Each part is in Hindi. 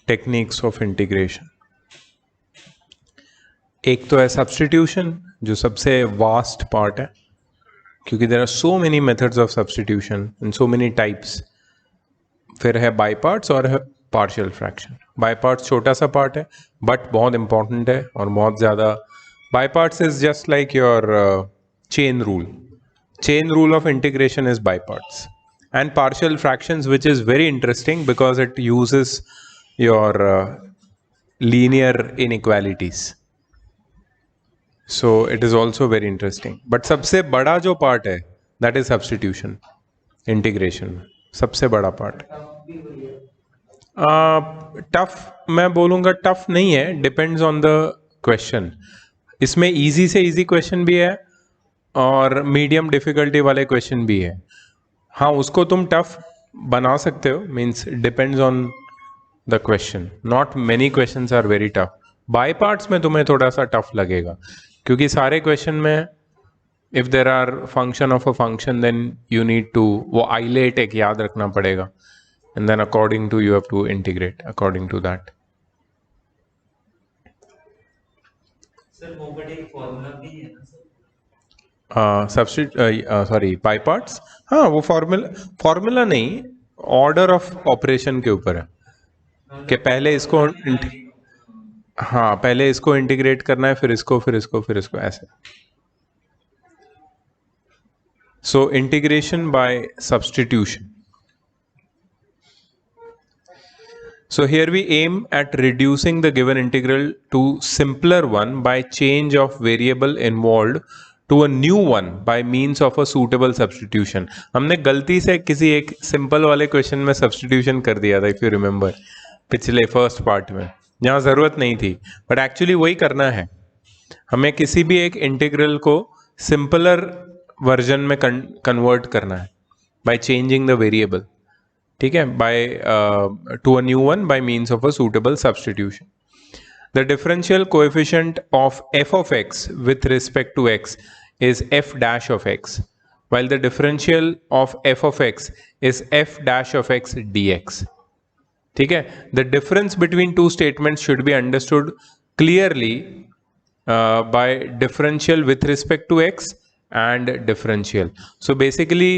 Techniques of integration. एक तो है सब्स्टिट्यूशन, जो सबसे वास्ट पार्ट है, क्योंकि there are so many methods of substitution and so many types. फिर है बाय पार्ट्स और है पार्शियल फ्रैक्शन। बाय पार्ट्स छोटा सा पार्ट है बट बहुत इंपॉर्टेंट है और बहुत ज़्यादा। By parts is just like your chain rule. Chain rule of integration is by parts. And partial fractions, which is very interesting because it uses your linear inequalities. So it is also very interesting. But सबसे बड़ा जो part है that is substitution, integration में सबसे बड़ा part। टफ मैं बोलूँगा टफ नहीं है, डिपेंड्स ऑन द क्वेश्चन। इसमें इजी से इजी क्वेश्चन भी है और मीडियम डिफिकल्टी वाले क्वेश्चन भी है। हाँ, उसको तुम टफ बना सकते हो, means depends on the question. Not many questions are very tough. By parts में तुम्हें थोड़ा सा टफ लगेगा क्योंकि सारे क्वेश्चन में if there are function of a function then you need to, वो आइलेट एक याद रखना पड़ेगा and then according to you have to integrate according to that. Sir वो बड़े फॉर्मूला भी है ना सर? सॉरी बाय पार्ट्स, हाँ वो फॉर्मूला नहीं, ऑर्डर ऑफ ऑपरेशन के ऊपर है कि पहले इसको हाँ पहले इसको इंटीग्रेट करना है, फिर इसको, फिर इसको, फिर इसको, ऐसे। So integration by substitution. So here we aim at reducing the given integral to simpler one by change of variable involved to a new one by means of a suitable substitution. हमने गलती से किसी एक सिंपल वाले क्वेश्चन में सब्स्टिट्यूशन कर दिया था, इफ यू रिमेंबर, पिछले फर्स्ट पार्ट में, जहाँ ज़रूरत नहीं थी, बट एक्चुअली वही करना है हमें। किसी भी एक इंटीग्रल को सिंपलर वर्जन में कन्वर्ट करना है बाय चेंजिंग द वेरिएबल, ठीक है, by to a new one by means of a suitable substitution. The differential coefficient of f of x with respect to x is f dash of x, while the differential of f of x is f dash of x dx. ठीक है, the difference between two statements should be understood clearly by differential with respect to x and differential. So basically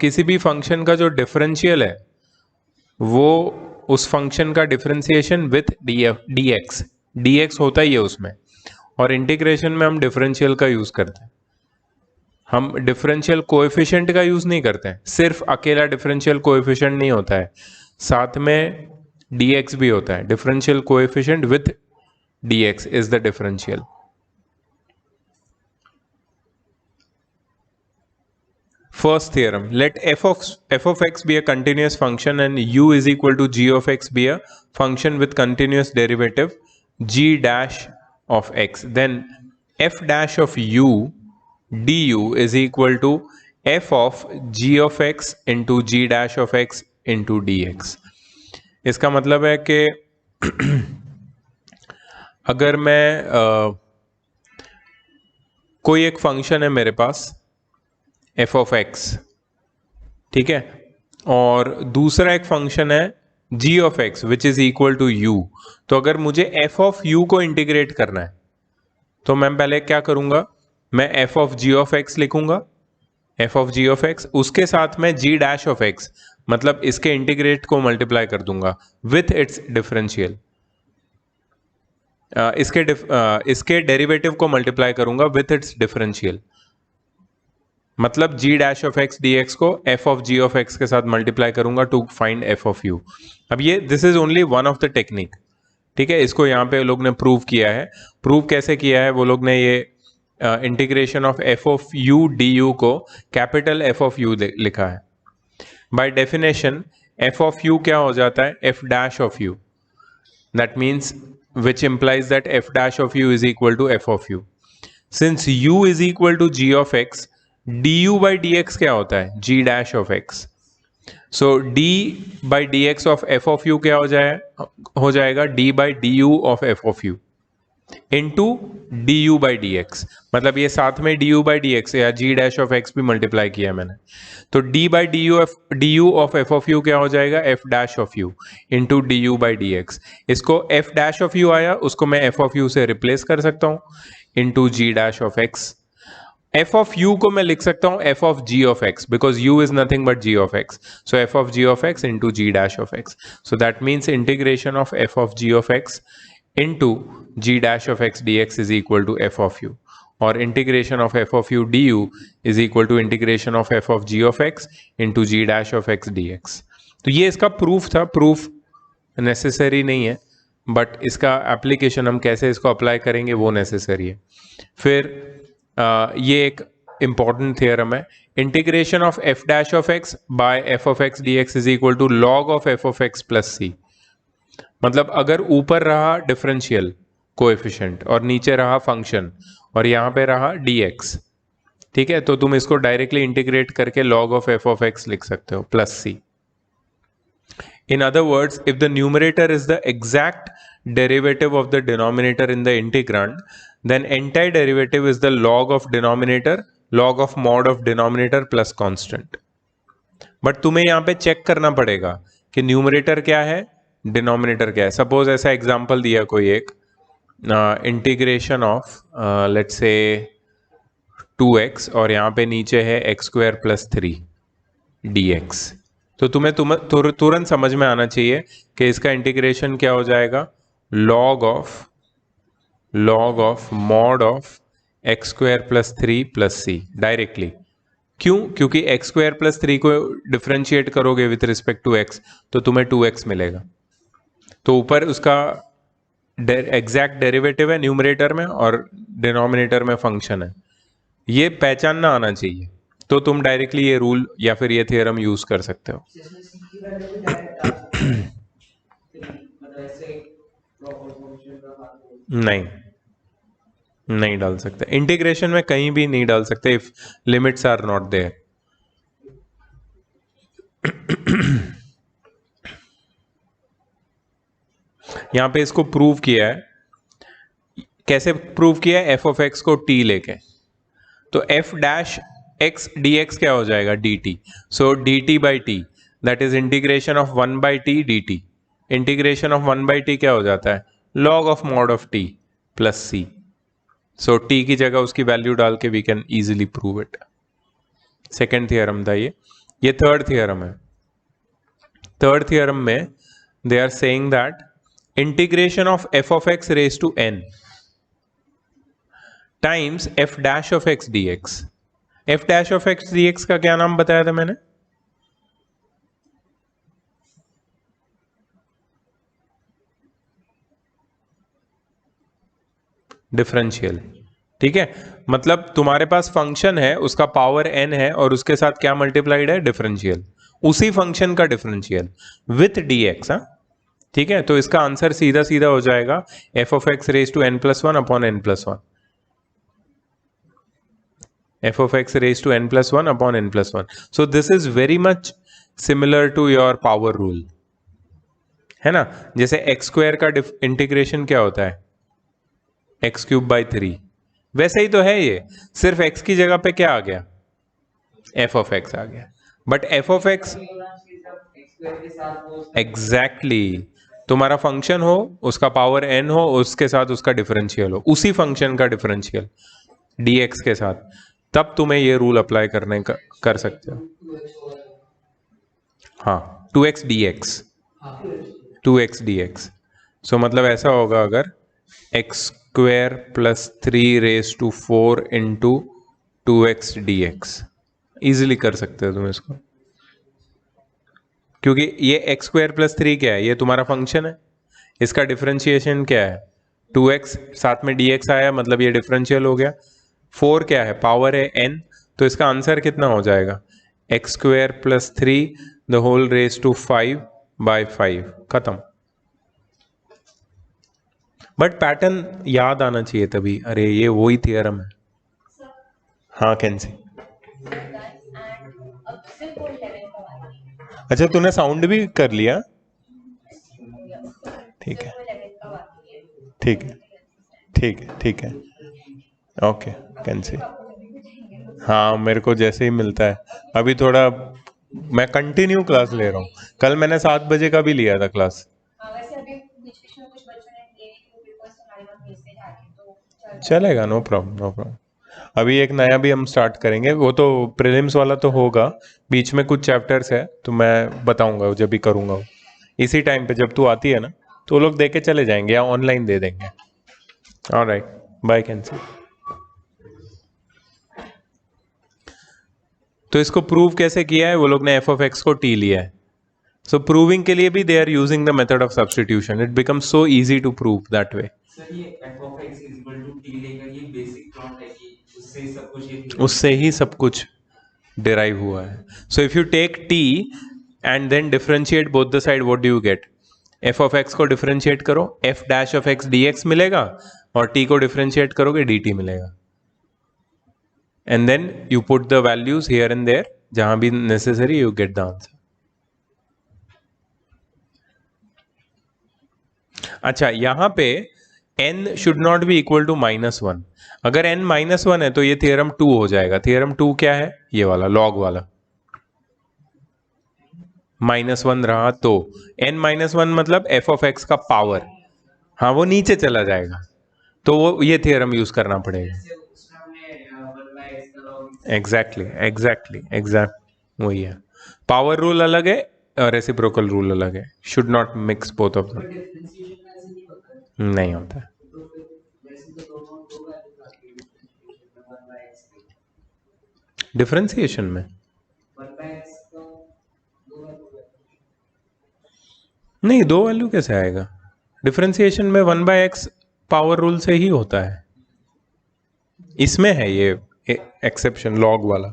किसी भी फंक्शन का जो डिफरेंशियल है वो उस फंक्शन का डिफरेंशिएशन विथ डी एक्स होता ही है उसमें, और इंटीग्रेशन में हम डिफरेंशियल का यूज़ करते हैं। हम डिफरेंशियल कोएफिशिएंट का यूज़ नहीं करते हैं। सिर्फ अकेला डिफरेंशियल कोएफिशिएंट नहीं होता है, साथ में डी एक्स भी होता है। Differential coefficient with D x is the differential. First theorem, let f of x be a continuous function and u is equal to g of x be a function with continuous derivative g dash of x. Then f dash of u du is equal to f of g of x into g dash of x into dx. इसका मतलब है कि अगर मैं कोई एक फंक्शन है मेरे पास f of x, ठीक है, और दूसरा एक फंक्शन है g of x which is equal to u, तो अगर मुझे f of u को इंटीग्रेट करना है तो मैं पहले क्या करूंगा, मैं f of g of x लिखूंगा, f of g of x, उसके साथ में g dash of x, मतलब इसके इंटीग्रेट को मल्टीप्लाई कर दूंगा विथ इट्स डिफरेंशियल, इसके डेरिवेटिव को मल्टीप्लाई करूंगा विथ इट्स डिफरेंशियल, मतलब g dash of x dx को f of g of x के साथ मल्टीप्लाई करूंगा to find f of u। अब ये this is only one of the technique, ठीक है, इसको यहाँ पे लोग ने प्रूव किया है। प्रूव कैसे किया है, वो लोग ने ये integration of f of u du को कैपिटल f ऑफ u लिखा है। By definition f of u क्या हो जाता है, f dash of u, that means which implies that f dash of u is equal to f of u. Since u is equal to g of x, du by dx क्या होता है, g dash of x. So d by dx of f of u क्या हो जाएगा, d by du of f of u. Into D you by d x, मतलब ये साथ में D you by d x या जी डैश ऑफ एक्स भी मल्टीप्लाई किया मैंने, तो D by D you of f of you क्या हो जाएगा, F dash of you into D you by d x. इसको एफ डैश ऑफ यू आया, उसको मैं एफ ऑफ यू से रिप्लेस कर सकता हूँ into g dash of x. F of u को मैं लिख सकता हूँ f of g of x, because u is nothing but g of x, so f of g of x into g dash of x. So that means integration of f of g of x into g dash of x dx is equal to f of u, और integration of f of u du is equal to integration of f of g of x into g dash of x dx। तो ये इसका प्रूफ था, प्रूफ नेसेसरी नहीं है, बट इसका एप्लीकेशन हम कैसे इसको अप्लाई करेंगे वो नेसेसरी है। फिर ये एक इंपॉर्टेंट थियरम है, integration of f dash of x by f of x d x is equal to log of f of x plus c. मतलब अगर ऊपर रहा डिफरेंशियल कोएफिशिएंट और नीचे रहा फंक्शन और यहाँ पे रहा dx, ठीक है, तो तुम इसको डायरेक्टली इंटीग्रेट करके log of f of x लिख सकते हो plus c। In other words, if the numerator is the exact derivative of the denominator in the integrand, then entire derivative is the log of denominator, log of mod of denominator plus constant. But तुम्हें यहाँ पे चेक करना पड़ेगा कि न्यूमरेटर क्या है, डिनोमिनेटर क्या है। सपोज ऐसा एग्जांपल दिया कोई एक, integration of let's say 2x और यहाँ पे नीचे है x स्क्वायर प्लस 3 dx, तो तुम्हें तुरंत समझ में आना चाहिए कि इसका इंटीग्रेशन क्या हो जाएगा, log of mod of x square plus 3 plus c directly. क्यों? क्योंकि x स्क्वायर प्लस 3 को डिफरेंशिएट करोगे विथ रिस्पेक्ट टू x तो तुम्हें 2x मिलेगा। तो ऊपर उसका एग्जैक्ट डेरिवेटिव है न्यूमरेटर में और डिनोमिनेटर में फंक्शन है, ये पहचानना आना चाहिए, तो तुम डायरेक्टली ये रूल या फिर ये थियरम यूज कर सकते हो। नहीं डाल सकते, इंटीग्रेशन में कहीं भी नहीं डाल सकते if limits are not there. यहां पे इसको प्रूव किया है, कैसे प्रूव किया है, एफ ऑफ एक्स को टी लेके, तो f dash x d x क्या हो जाएगा, d t, so d t by t that is integration of 1 by t d t. Integration of 1 by t क्या हो जाता है, log of mod of t plus c. So t की जगह उसकी वैल्यू डाल के we can easily prove it. Second theorem था ये थर्ड थियरम है। थर्ड थियरम में they are saying that integration of f of x raise to n times f dash of x d x. F dash of x d x का क्या नाम बताया था मैंने, डिफरेंशियल, ठीक है। मतलब तुम्हारे पास फंक्शन है, उसका पावर n है और उसके साथ क्या मल्टीप्लाइड है, डिफरेंशियल, उसी फंक्शन का डिफरेंशियल विथ dx, हाँ ठीक है। तो इसका आंसर सीधा सीधा हो जाएगा f of x raise to n plus one upon n plus one, f of x raise to n plus one upon n plus one. So this is very much similar to your power rule, है ना। जैसे एक्स स्क्वायर का इंटीग्रेशन क्या होता है, एक्स क्यूब बाई 3, वैसे ही तो है ये, सिर्फ x की जगह पे क्या आ गया, एफ ऑफ एक्स आ गया। But F of x exactly तुम्हारा फंक्शन हो, उसका पावर n हो, उसके साथ उसका डिफरेंशियल हो, उसी फंक्शन का डिफरेंशियल dx के साथ, तब तुम्हें ये रूल अप्लाई करने का कर सकते हो। हाँ 2x dx, 2x dx। सो मतलब ऐसा होगा, अगर x square plus 3 raise to 4 into 2x dx, easily कर सकते हो तुम इसको, क्योंकि ये x स्क्वायर प्लस 3 क्या है, ये तुम्हारा फंक्शन है, इसका डिफरेंशिएशन क्या है 2x, साथ में dx आया मतलब ये डिफरेंशियल हो गया। 4 क्या है, पावर है n, तो इसका आंसर कितना हो जाएगा, x square plus 3 the whole raise to 5 by 5, खत्म। बट पैटर्न याद आना चाहिए तभी, अरे ये वही थियरम है। हाँ कैंसी, अच्छा तूने साउंड भी कर लिया, ठीक है ठीक है ठीक है ओके कैन सी। हाँ मेरे को जैसे ही मिलता है, अभी थोड़ा मैं कंटिन्यू क्लास ले रहा हूँ। कल मैंने 7 बजे का भी लिया था क्लास। वैसे अभी बीच-बीच में कुछ बच्चों ने लिए नहीं तो बिकॉज़ हमारे पास मैसेज आ गए तो चल चलेगा, नो प्रॉब्लम नो प्रॉब्लम। अभी एक नया भी हम स्टार्ट करेंगे, वो तो प्रीलिम्स वाला तो होगा, बीच में कुछ चैप्टर्स है तो मैं बताऊंगा जब भी करूंगा वो। इसी टाइम पे जब तू आती है ना तो वो लोग दे के चले जाएंगे या ऑनलाइन दे देंगे। Alright bye cancel. तो इसको प्रूव कैसे किया है, वो लोग ने एफ ऑफ एक्स को टी लिया है। सो प्रूविंग के लिए भी they are using the method of substitution, it becomes so easy to prove that way. Sir ये f of x is equal to t लेगा, ये बेसिक प्लॉट है कि उससे सब कुछ ये उससे ही सब कुछ डिराइव हुआ है। So if you take t and then differentiate both the side, what do you get? F of x को डिफरेंशिएट करो, f dash of x d x मिलेगा, और टी को डिफरेंशिएट करोगे डी टी मिलेगा। And then you put the values here and there, जहां भी necessary you get the answer. अच्छा यहां पे n should not be equal to -1। अगर n -1 है तो ये थियरम 2 हो जाएगा। थियरम 2 क्या है? ये वाला लॉग वाला। -1 रहा तो n -1 मतलब f ऑफ x का पावर, हाँ वो नीचे चला जाएगा, तो वो ये थियरम यूज करना पड़ेगा। एग्जैक्ट वही है। पावर रूल अलग है और रेसिप्रोकल रूल अलग है। Should not mix both of them. नहीं होता है। डिफरेंशिएशन में नहीं, दो वैल्यू कैसे आएगा? डिफरेंशिएशन में 1/x पावर रूल से ही होता है। इसमें है ये एक्सेप्शन लॉग वाला।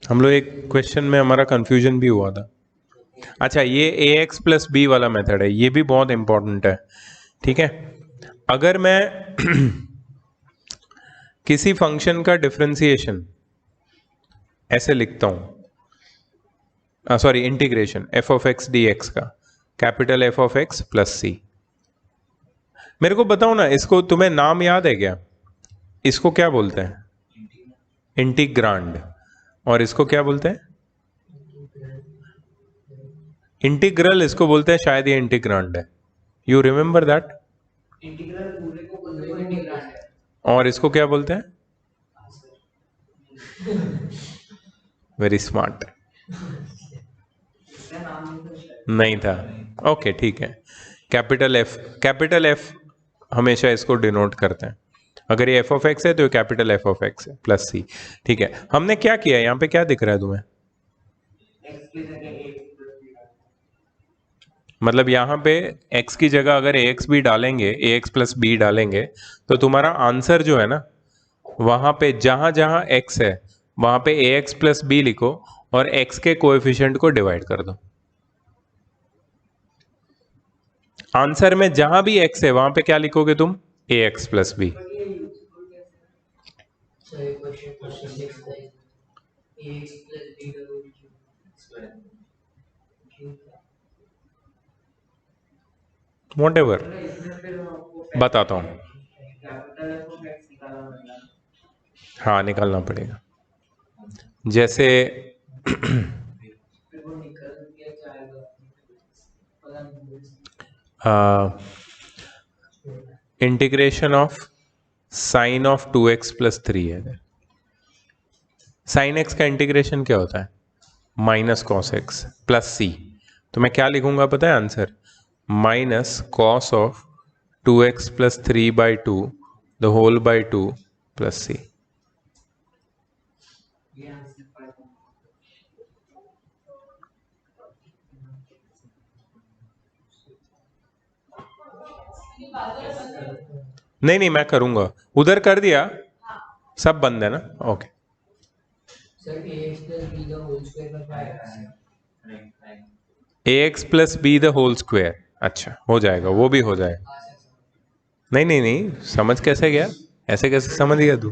हम लोग एक क्वेश्चन में हमारा कंफ्यूजन भी हुआ था। अच्छा ये ax प्लस बी वाला मेथड है, ये भी बहुत इंपॉर्टेंट है। ठीक है, अगर मैं किसी फंक्शन का डिफरेंशिएशन ऐसे लिखता हूं, sorry integration f of x d x का, capital F of x plus c. मेरे को बताओ ना, इसको तुम्हें नाम याद है क्या? इसको क्या बोलते हैं? इंटीग्रांड। और इसको क्या बोलते हैं? इंटीग्रल इसको बोलते हैं, शायद ये इंटीग्रांड है। You remember that? इंटीग्रल पूरे को बोलते हैं इंटीग्रांड है। और इसको क्या बोलते हैं? Very smart. नहीं था? ओके ठीक है। कैपिटल एफ हमेशा इसको डिनोट करते हैं। अगर ये एफ ऑफ एक्स है तो ये कैपिटल एफ ऑफ एक्स है प्लस सी। ठीक है, हमने क्या किया यहाँ पे? क्या दिख रहा है तुम्हें? मतलब यहाँ पे x की जगह अगर ax भी डालेंगे, ax प्लस बी डालेंगे, तो तुम्हारा आंसर जो है ना, वहां पे जहां जहां x है वहां पे ax प्लस बी लिखो और x के कोएफिशिएंट को डिवाइड कर दो। आंसर में जहां भी x है वहां पे क्या लिखोगे तुम? ax plus b. Whatever, बताता हूं। हाँ निकालना पड़ेगा। जैसे integration of sine of 2x plus 3 है। साइन x का इंटीग्रेशन क्या होता है? Minus cos x plus c. तो मैं क्या लिखूंगा पता है answer? Minus cos of 2x plus 3/2 the whole by 2 plus c. नहीं नहीं मैं करूंगा, उधर कर दिया, सब बंद है ना? Okay. ax plus b the whole square, अच्छा हो जाएगा, वो भी हो जाएगा। नहीं नहीं नहीं, समझ कैसे गया? ऐसे कैसे समझ गया तू?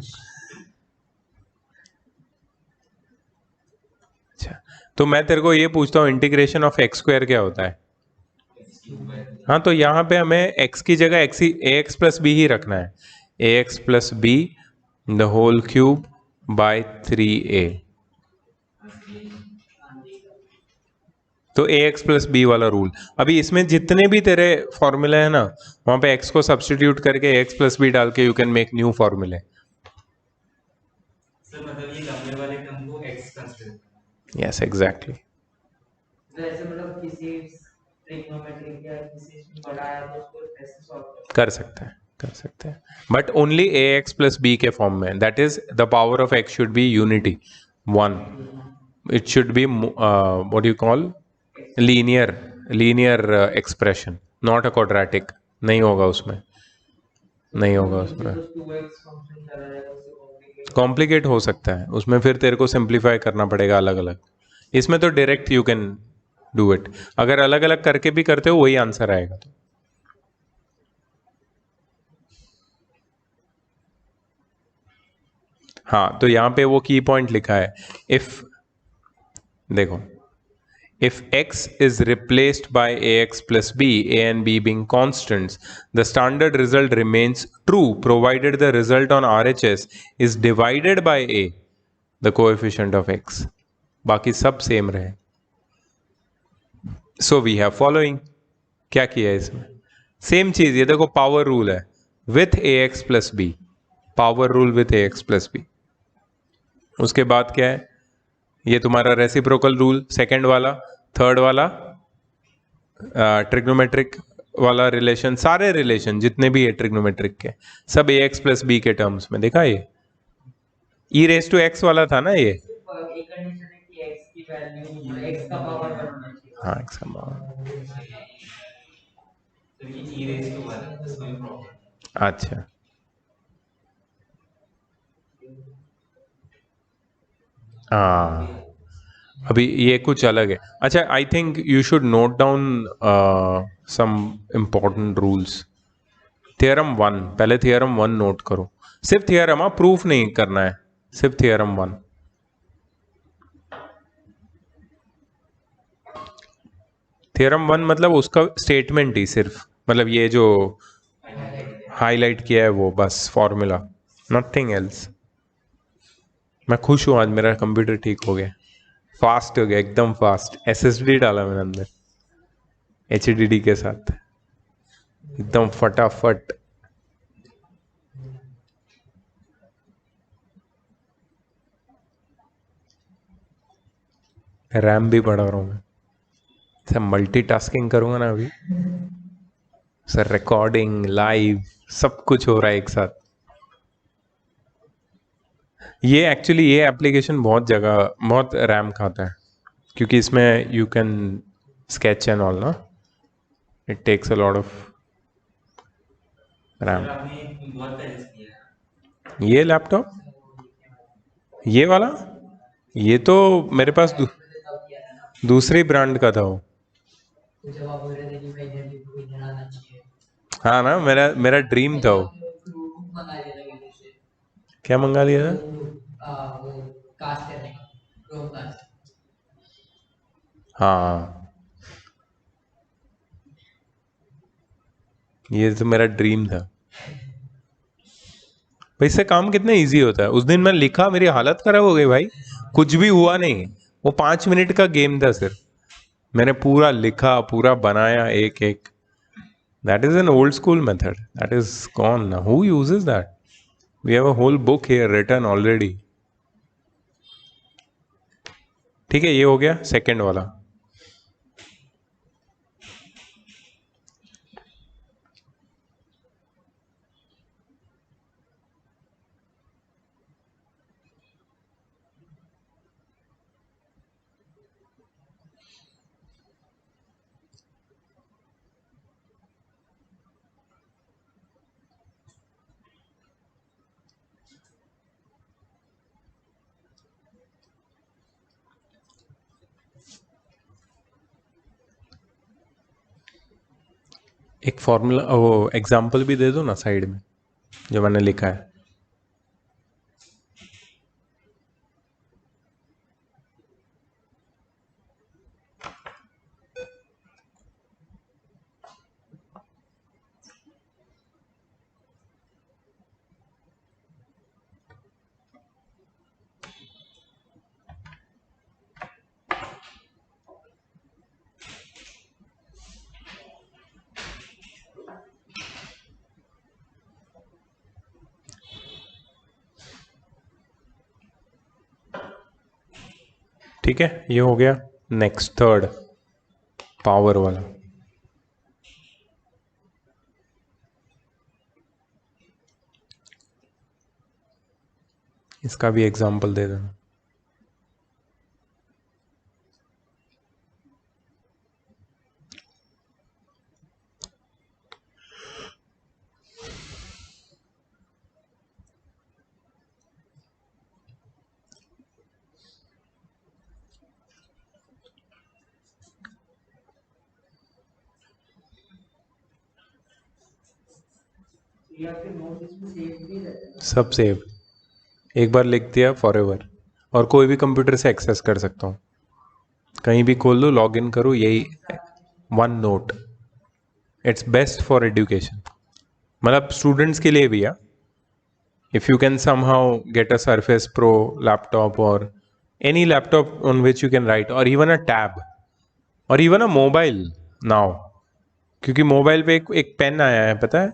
अच्छा तो मैं तेरे को ये पूछता हूँ, इंटीग्रेशन ऑफ एक्स स्क्वायर क्या होता है? Cube by. हाँ, तो यहाँ पे हमें x की जगह एक्स ही ए एक्स प्लस बी ही रखना है, a x plus b the whole cube by 3a। तो ए एक्स प्लस बी वाला रूल, अभी इसमें जितने भी तेरे फॉर्मूले हैं ना, वहां पे x को सब्सटीट्यूट करके एक्स प्लस बी डाल के यू कैन मेक न्यू फॉर्मूले। सर मतलब ये लंबे वाले टर्म को x कंसीडर। Yes exactly. तो ऐसे मतलब किसी ट्रिग्नोमेट्रिक या किसी इसमें बड़ा आया तो उसको ऐसे सॉल्व कर सकते हैं, कर सकते हैं, but only a x plus b के फॉर्म में, that is the power of x should be unity 1, it should be what you call linear expression, not a quadratic. नहीं होगा उसमें, नहीं होगा उसमें, 2x फंक्शन चला जाएगा उससे कॉम्प्लिकेट कॉम्प्लिकेट हो सकता है उसमें, फिर तेरे को सिंप्लीफाई करना पड़ेगा अलग अलग। इसमें तो direct you can do it, अगर अलग अलग करके भी करते हो वही आंसर आएगा। तो हाँ, तो यहां पे वो की पॉइंट लिखा है, इफ देखो, if x is replaced by ax plus b, a and b being constants, the standard result remains true provided the result on RHS is divided by a, the coefficient of x. बाकी सब सेम रहे। सो वी हैव फॉलोइंग, क्या किया है इसमें, सेम चीज, ये देखो पावर रूल है with a x plus b, power rule with a x plus b. उसके बाद क्या है, ये तुम्हारा रेसिप्रोकल रूल सेकंड वाला, थर्ड वाला ट्रिग्नोमेट्रिक वाला रिलेशन, सारे रिलेशन जितने भी है ट्रिग्नोमेट्रिक के सब ए एक्स प्लस बी के टर्म्स में। देखा ये ई रेस टू एक्स वाला था ना ये, एक कंडीशन है कि x की वैल्यू x का पावर 1 होना चाहिए। हाँ एक्स का पावर। तो ये e रेज टू 1 है, इसमें भी प्रॉब्लम। अच्छा, हाँ अभी ये कुछ अलग है। अच्छा, I think you should note down some important rules. Theorem 1, पहले थियरम 1 नोट करो, सिर्फ थियरम, हाँ प्रूफ नहीं करना है, सिर्फ थियरम 1। थियरम 1 मतलब उसका स्टेटमेंट ही सिर्फ, मतलब ये जो हाईलाइट किया है वो बस फॉर्मूला, नथिंग एल्स। मैं खुश हूँ आज मेरा कंप्यूटर ठीक हो गया, फास्ट हो गया एकदम फास्ट, एसएसडी डाला मैंने अंदर एचडीडी के साथ, एकदम फटाफट। रैम भी बढ़ा रहा हूँ मैं, सर मल्टीटास्किंग करूंगा ना अभी, सर रिकॉर्डिंग लाइव सब कुछ हो रहा है एक साथ। ये एक्चुअली ये एप्लीकेशन बहुत जगह बहुत रैम खाता है, क्योंकि इसमें you can sketch and all ना, it takes a lot of RAM. Sir आपने बहुत पहले से किया है। ये लैपटॉप, ये वाला, ये तो मेरे पास दूसरी ब्रांड का था वो। तो जब आप बोल रहे थे कि भाई जल्दी कोई आना चाहिए, हाँ ना, मेरा मेरा ड्रीम था वो। मंगा लिया था विदेश से। क्या मंगा लिया था? वो कास्ट करने का क्रोम कास्ट। हाँ, ये तो मेरा ड्रीम था भाई। इससे काम कितना इजी होता है, उस दिन मैं लिखा मेरी हालत खराब हो गई भाई, कुछ भी हुआ नहीं, वो 5 मिनट का गेम था सिर्फ, मैंने पूरा लिखा पूरा बनाया एक एक। That is an old school method, that is gone, who uses that, we have a whole book here written already. ठीक है, ये हो गया सेकंड वाला। एक फॉर्मूला वो एग्जाम्पल भी दे दो ना साइड में जो मैंने लिखा है। ठीक है, ये हो गया। नेक्स्ट थर्ड, पावर वाला। इसका भी एग्जांपल दे देना। या फिर नोट इसमें सेव भी रहता है। सब सेव, एक बार लिख दिया फॉर एवर, और कोई भी कंप्यूटर से एक्सेस कर सकता हूँ, कहीं भी खोल लो, लॉग इन करो, यही OneNote. It's best for education, मतलब स्टूडेंट्स के लिए भी है। If you can somehow get a Surface Pro laptop और any laptop on which you can write, और इवन अ टैब, और इवन अ मोबाइल नाउ, क्योंकि मोबाइल पे एक पेन आया है, पता है,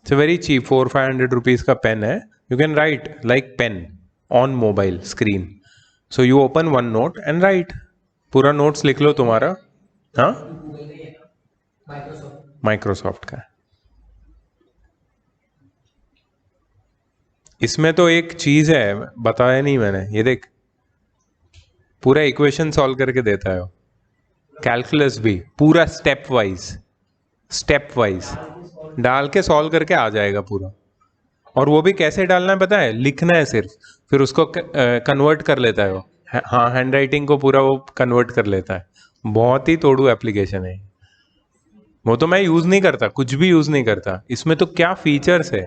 इट्स वेरी चीप, 400-500 रुपीज का पेन है। You can write like pen on mobile screen. So you open one note and right, पूरा नोट्स लिख लो तुम्हारा। हाँ, गूगल का ही है ना, माइक्रोसॉफ्ट। माइक्रोसॉफ्ट का है। इसमें तो एक चीज है, बताया नहीं मैंने, ये देख, पूरा इक्वेशन सॉल्व करके देता है वो, कैलकुलस भी पूरा स्टेप वाइज डाल के सॉल्व करके आ जाएगा पूरा। और वो भी कैसे डालना है पता है, लिखना है सिर्फ, फिर उसको कन्वर्ट कर लेता है वो। हाँ, हैंड राइटिंग को पूरा वो कन्वर्ट कर लेता है। बहुत ही तोड़ू एप्लीकेशन है वो, तो मैं यूज नहीं करता, कुछ भी यूज नहीं करता। इसमें तो क्या फीचर्स है,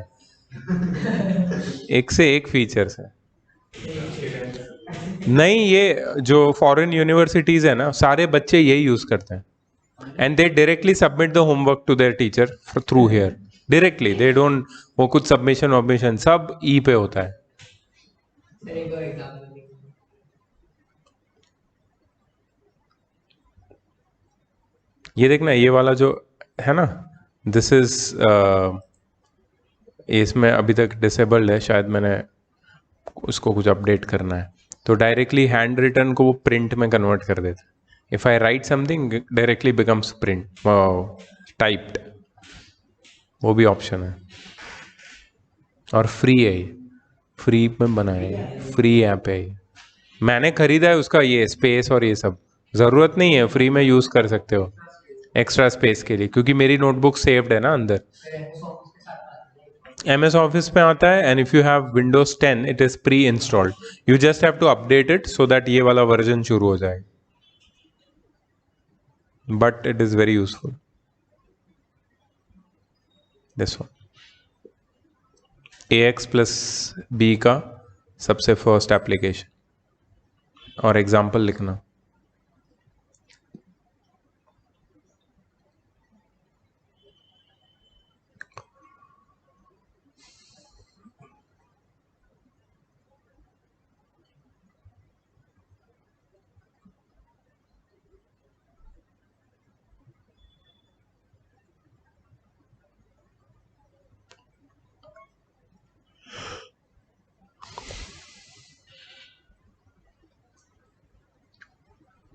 एक से एक फीचर्स है। नहीं, ये जो फॉरेन यूनिवर्सिटीज है ना, सारे बच्चे यही यूज करते हैं, and they directly submit the homework to their teacher through here directly, they don't, वो कुछ सबमिशन वबमिशन सब ई पे होता है। सर एक बार एग्जांपल देखिए। ये देखना, ये वाला जो है ना, दिस इज, इसमें अभी तक डिसेबल्ड है, शायद मैंने उसको कुछ अपडेट करना है, तो डायरेक्टली हैंड रिटन को वो प्रिंट में कन्वर्ट कर देता है। If I right something directly becomes print typed, वो भी ऑप्शन है। और फ्री है ये, फ्री में बना है ये, फ्री ऐप है ये। मैंने खरीदा है उसका ये स्पेस और ये सब, ज़रूरत नहीं है, फ्री में यूज़ कर सकते हो एक्स्ट्रा स्पेस के लिए, क्योंकि मेरी नोटबुक सेव्ड है ना अंदर। MS ऑफिस पे आता है, and if you have Windows 10 it is pre installed, you just have to update it so that ये वाला वर्जन शुरू हो जाए, but it is very useful this one. AX+B का सबसे फर्स्ट एप्लीकेशन, और एग्जाम्पल लिखना।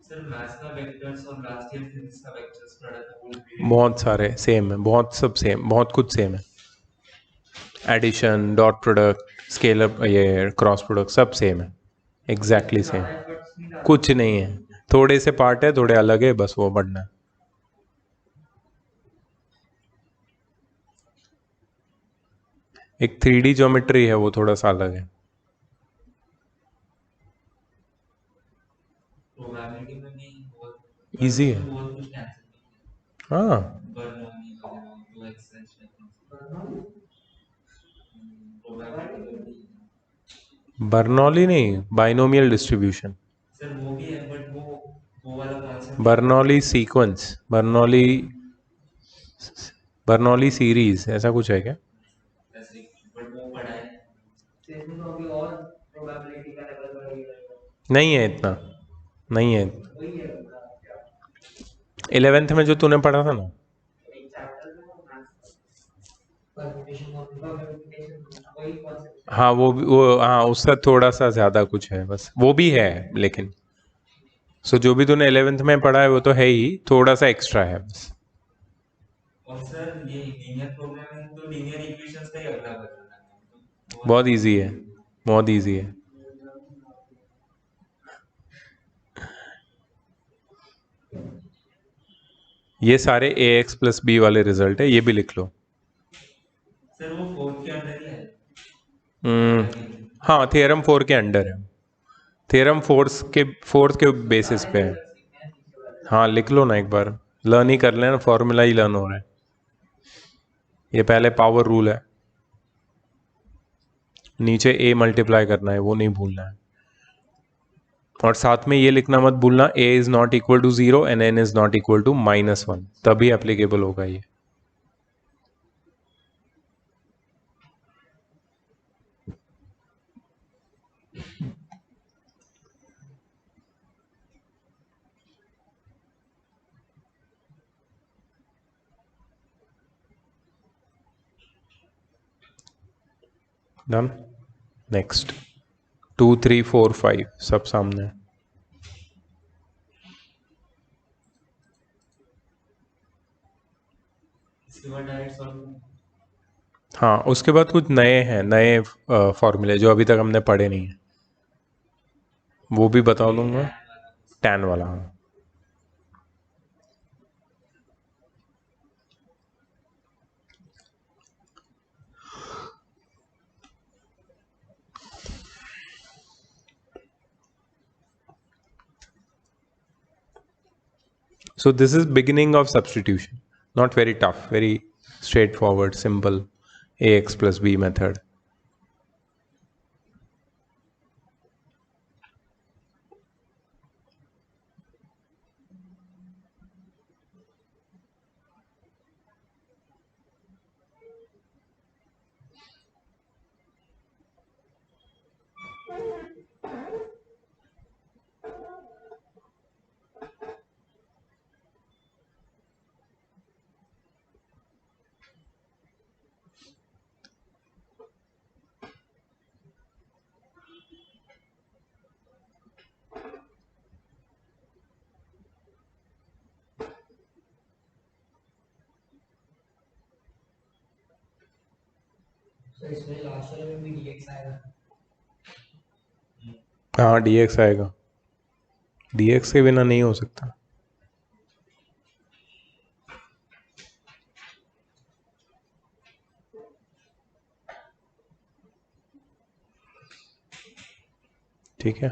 सर मैथ्स का वेक्टर्स और लास्ट ईयर फिजिक्स का वेक्टर्स पढ़ा था, वो बहुत सारे सेम है, बहुत सब सेम, बहुत कुछ सेम है। एडिशन, डॉट प्रोडक्ट, स्केलर, ये क्रॉस प्रोडक्ट सब सेम है, एग्जैक्टली सेम, ज़्यादा एफर्ट्स नहीं डालते। कुछ नहीं है। थोड़े से पार्ट है, थोड़े अलग है, बस वो बढ़ना है। एक 3D ज्योमेट्री है, वो थोड़ा सा अलग है। प्रोबेबिलिटी में भी बहुत Easy है। बहुत कुछ कैंसिल हाँ, बर्नौली वगैरह तो एक्सेस प्रोबेबिलिटी। बर्नौली नहीं, बाइनोमियल डिस्ट्रीब्यूशन, सर वो भी है, बट वो वाला concept Bernoulli sequence, Bernoulli series, ऐसा कुछ है क्या? ऐसे, बट वो पढ़ा है। तो इसमें तो अभी और प्रोबेबिलिटी का लेवल बढ़ गया है। नहीं है इतना, नहीं है। वही है क्या 11th में जो तूने पढ़ा था ना, एक चैप्टर में वो मैथ्स परम्यूटेशन और परम्यूटेशन वही कॉन्सेप्ट। हाँ वो हाँ, उसका थोड़ा सा ज़्यादा कुछ है बस, वो भी है लेकिन सो जो भी तूने 11th में पढ़ा है वो तो है ही, थोड़ा सा एक्स्ट्रा है बस। और सर ये लीनियर प्रोग्रामिंग तो लीनियर इक्वेशंस का ही अगला वर्जन है, बहुत इजी है, बहुत इजी है। ये सारे ax प्लस बी वाले रिजल्ट है, ये भी लिख लो। सर वो फोर्थ के अंदर ही है। हाँ, थ्योरम 4 के अंडर है, थ्योरम फोर्थ के बेसिस पे है। हाँ लिख लो ना एक बार, लर्न ही कर लेना, फॉर्मूला ही लर्न हो रहा है। ये पहले पावर रूल है, नीचे a मल्टीप्लाई करना है, वो नहीं भूलना है। और साथ में ये लिखना मत भूलना, a is not equal to 0 and n is not equal to -1, तभी एप्लीकेबल होगा ये। डन। नेक्स्ट 2 3 4 5 सब सामने है। इसके बाद डायरेक्ट सॉल्व। हाँ उसके बाद कुछ नए हैं, नए फॉर्मूले जो अभी तक हमने पढ़े नहीं है, वो भी बता दूंगा। टैन वाला, हाँ। So this is beginning of substitution, not very tough, very straightforward, simple ax plus b method. तो इसमें लास्ट वाले में भी dx आएगा। हाँ dx आएगा, dx के बिना नहीं हो सकता। ठीक है,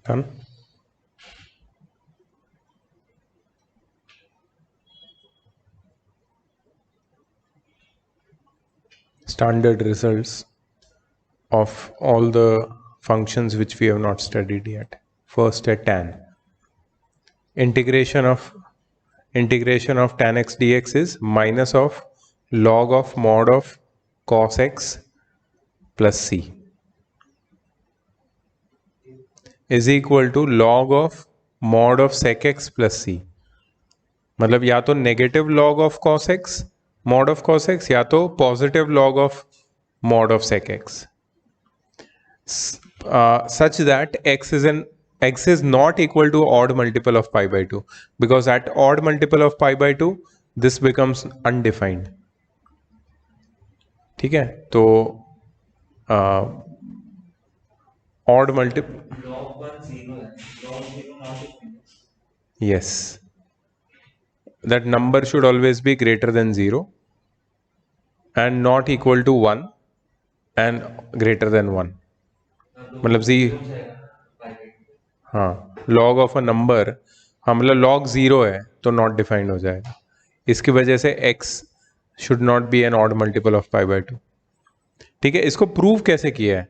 done. Standard results of all the functions which we have not studied yet. First at tan. Integration of tan x dx is minus of log of mod of cos x plus c is equal to log of mod of sec x plus c. मतलब या तो negative log of cos x mod of cos x या तो positive log of mod of sec x, such that x is not equal to odd multiple of pi by 2, because at odd multiple of pi by 2 this becomes undefined. ठीक है, तो odd multiple, log 1 0 है, log 0 not defined. yes, that number should always be greater than 0 and not equal to 1 and greater than 1. मतलब जी हो जाएगा by by 2. हाँ, log ऑफ अ नंबर, हाँ मतलब log 0 है तो नॉट डिफाइंड हो जाएगा. इसकी वजह से x should not be an odd multiple of pi by 2. ठीक है, इसको प्रूव कैसे किया है?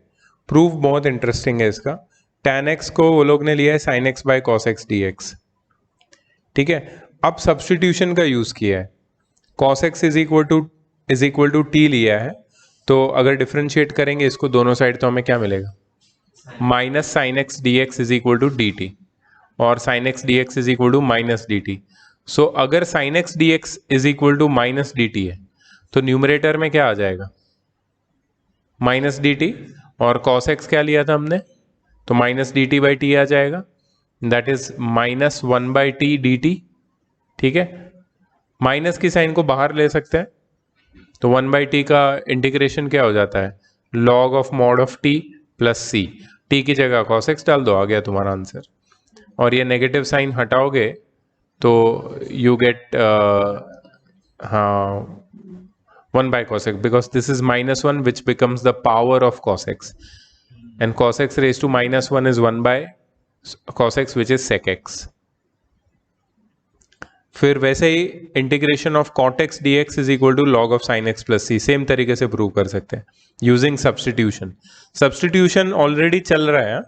प्रूफ बहुत इंटरेस्टिंग है इसका. tan x को वो लोग ने लिया है sin x by cos x dx. ठीक है, अब सब्सटीट्यूशन का यूज किया है. cos x is equal to t लिया है, तो अगर डिफ्रेंशिएट करेंगे इसको दोनों साइड तो हमें क्या मिलेगा? Minus sine x d x is equal to d t, और sine x d x is equal to minus d t. So अगर sine x d x is equal to minus d t है तो न्यूमरेटर में क्या आ जाएगा? माइनस डी टी, और कॉस एक्स क्या लिया था हमने? तो minus d t by t आ जाएगा, that is minus one by t d T. ठीक है, माइनस की साइन को बाहर ले सकते हैं, तो वन बाई टी का इंटीग्रेशन क्या हो जाता है? Log of mod of t plus c. T की जगह कॉस एक्स डाल दो, आ गया तुम्हारा आंसर. और ये नेगेटिव साइन हटाओगे तो यू गेट हाँ 1 by cos x, because this is minus 1 which becomes the power of cos x, and cos x raised to minus 1 is 1 by cos x which is sec x. फिर वैसे ही integration of cot x dx is equal to log of sin x plus c, same तरीके से प्रूव कर सकते हैं यूजिंग सब्सटीट्यूशन. सब्सटीट्यूशन ऑलरेडी चल रहा है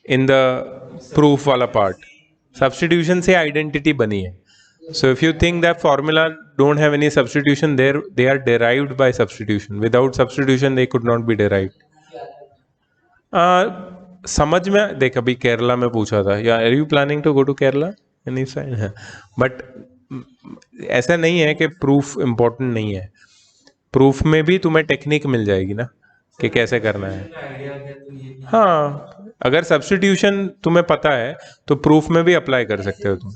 इन द प्रूफ वाला पार्ट. सब्सटीट्यूशन से आइडेंटिटी बनी है. So if you think that formula don't have any substitution there, they are derived by substitution. Without substitution, they could not be derived. समझ में देख, अभी केरला में पूछा था, या are you planning to go to Kerala any sign? But ऐसा नहीं है कि प्रूफ इम्पोर्टेंट नहीं है. प्रूफ में भी तुम्हें टेक्निक मिल जाएगी ना कि कैसे करना है. आइडिया आ गया तो ये भी हाँ, अगर सब्सटीट्यूशन तुम्हें पता है तो प्रूफ में भी अप्लाई कर सकते हो तुम.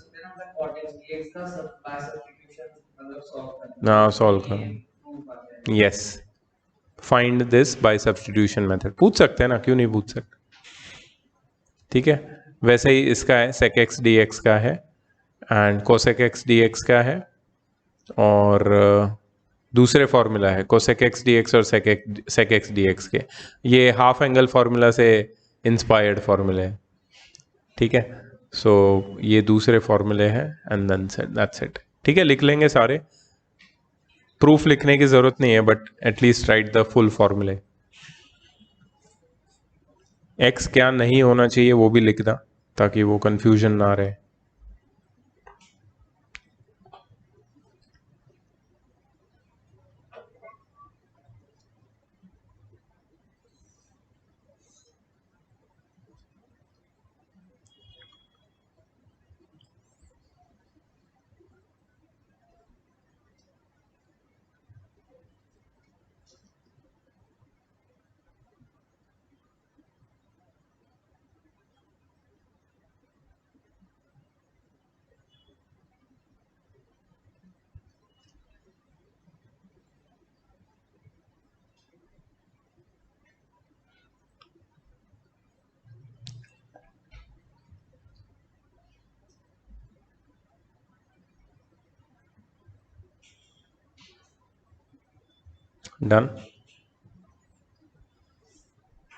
ना सॉल्व करो, yes, find this by substitution method. पूछ सकते हैं ना, क्यों नहीं पूछ सकते? ठीक है, वैसे ही इसका है sec x dx का है, एंड cosec x dx का है, और दूसरे फॉर्मूला है cosec x dx और sec x dx के. ये हाफ एंगल फॉर्मूला से इंस्पायर्ड फॉर्मूले हैं. ठीक है, सो ये दूसरे फॉर्मूले हैं, एंड देन दैट्स इट. ठीक है, लिख लेंगे सारे. प्रूफ लिखने की जरूरत नहीं है, but at least right the full फॉर्मूले. एक्स क्या नहीं होना चाहिए वो भी लिखना, ताकि वो कंफ्यूजन ना रहे. Done.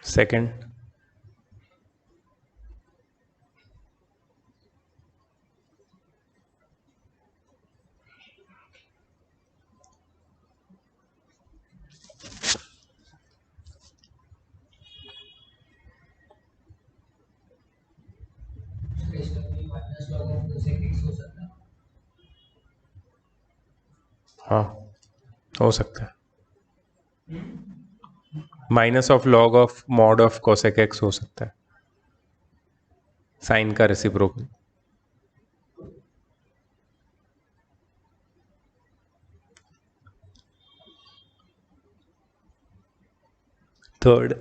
Second, minus log of cosec x हो सकता है. हाँ हो सकता है minus of log of mod of cosec x हो सकता है साइन का रेसिप्रोकल थर्ड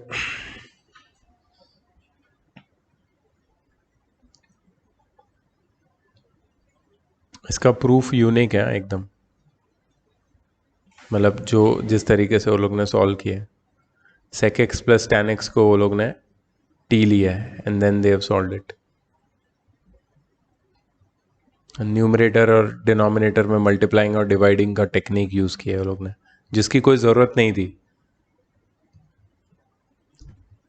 इसका प्रूफ यूनिक है एकदम मतलब जो जिस तरीके से वो लोग ने सॉल्व किया है sec x plus tan x को वो लोग ने t लिया है and then they have solved it numerator और डिनोमिनेटर में मल्टीप्लाइंग और डिवाइडिंग का टेक्निक यूज किया है वो लोग ने जिसकी कोई ज़रूरत नहीं थी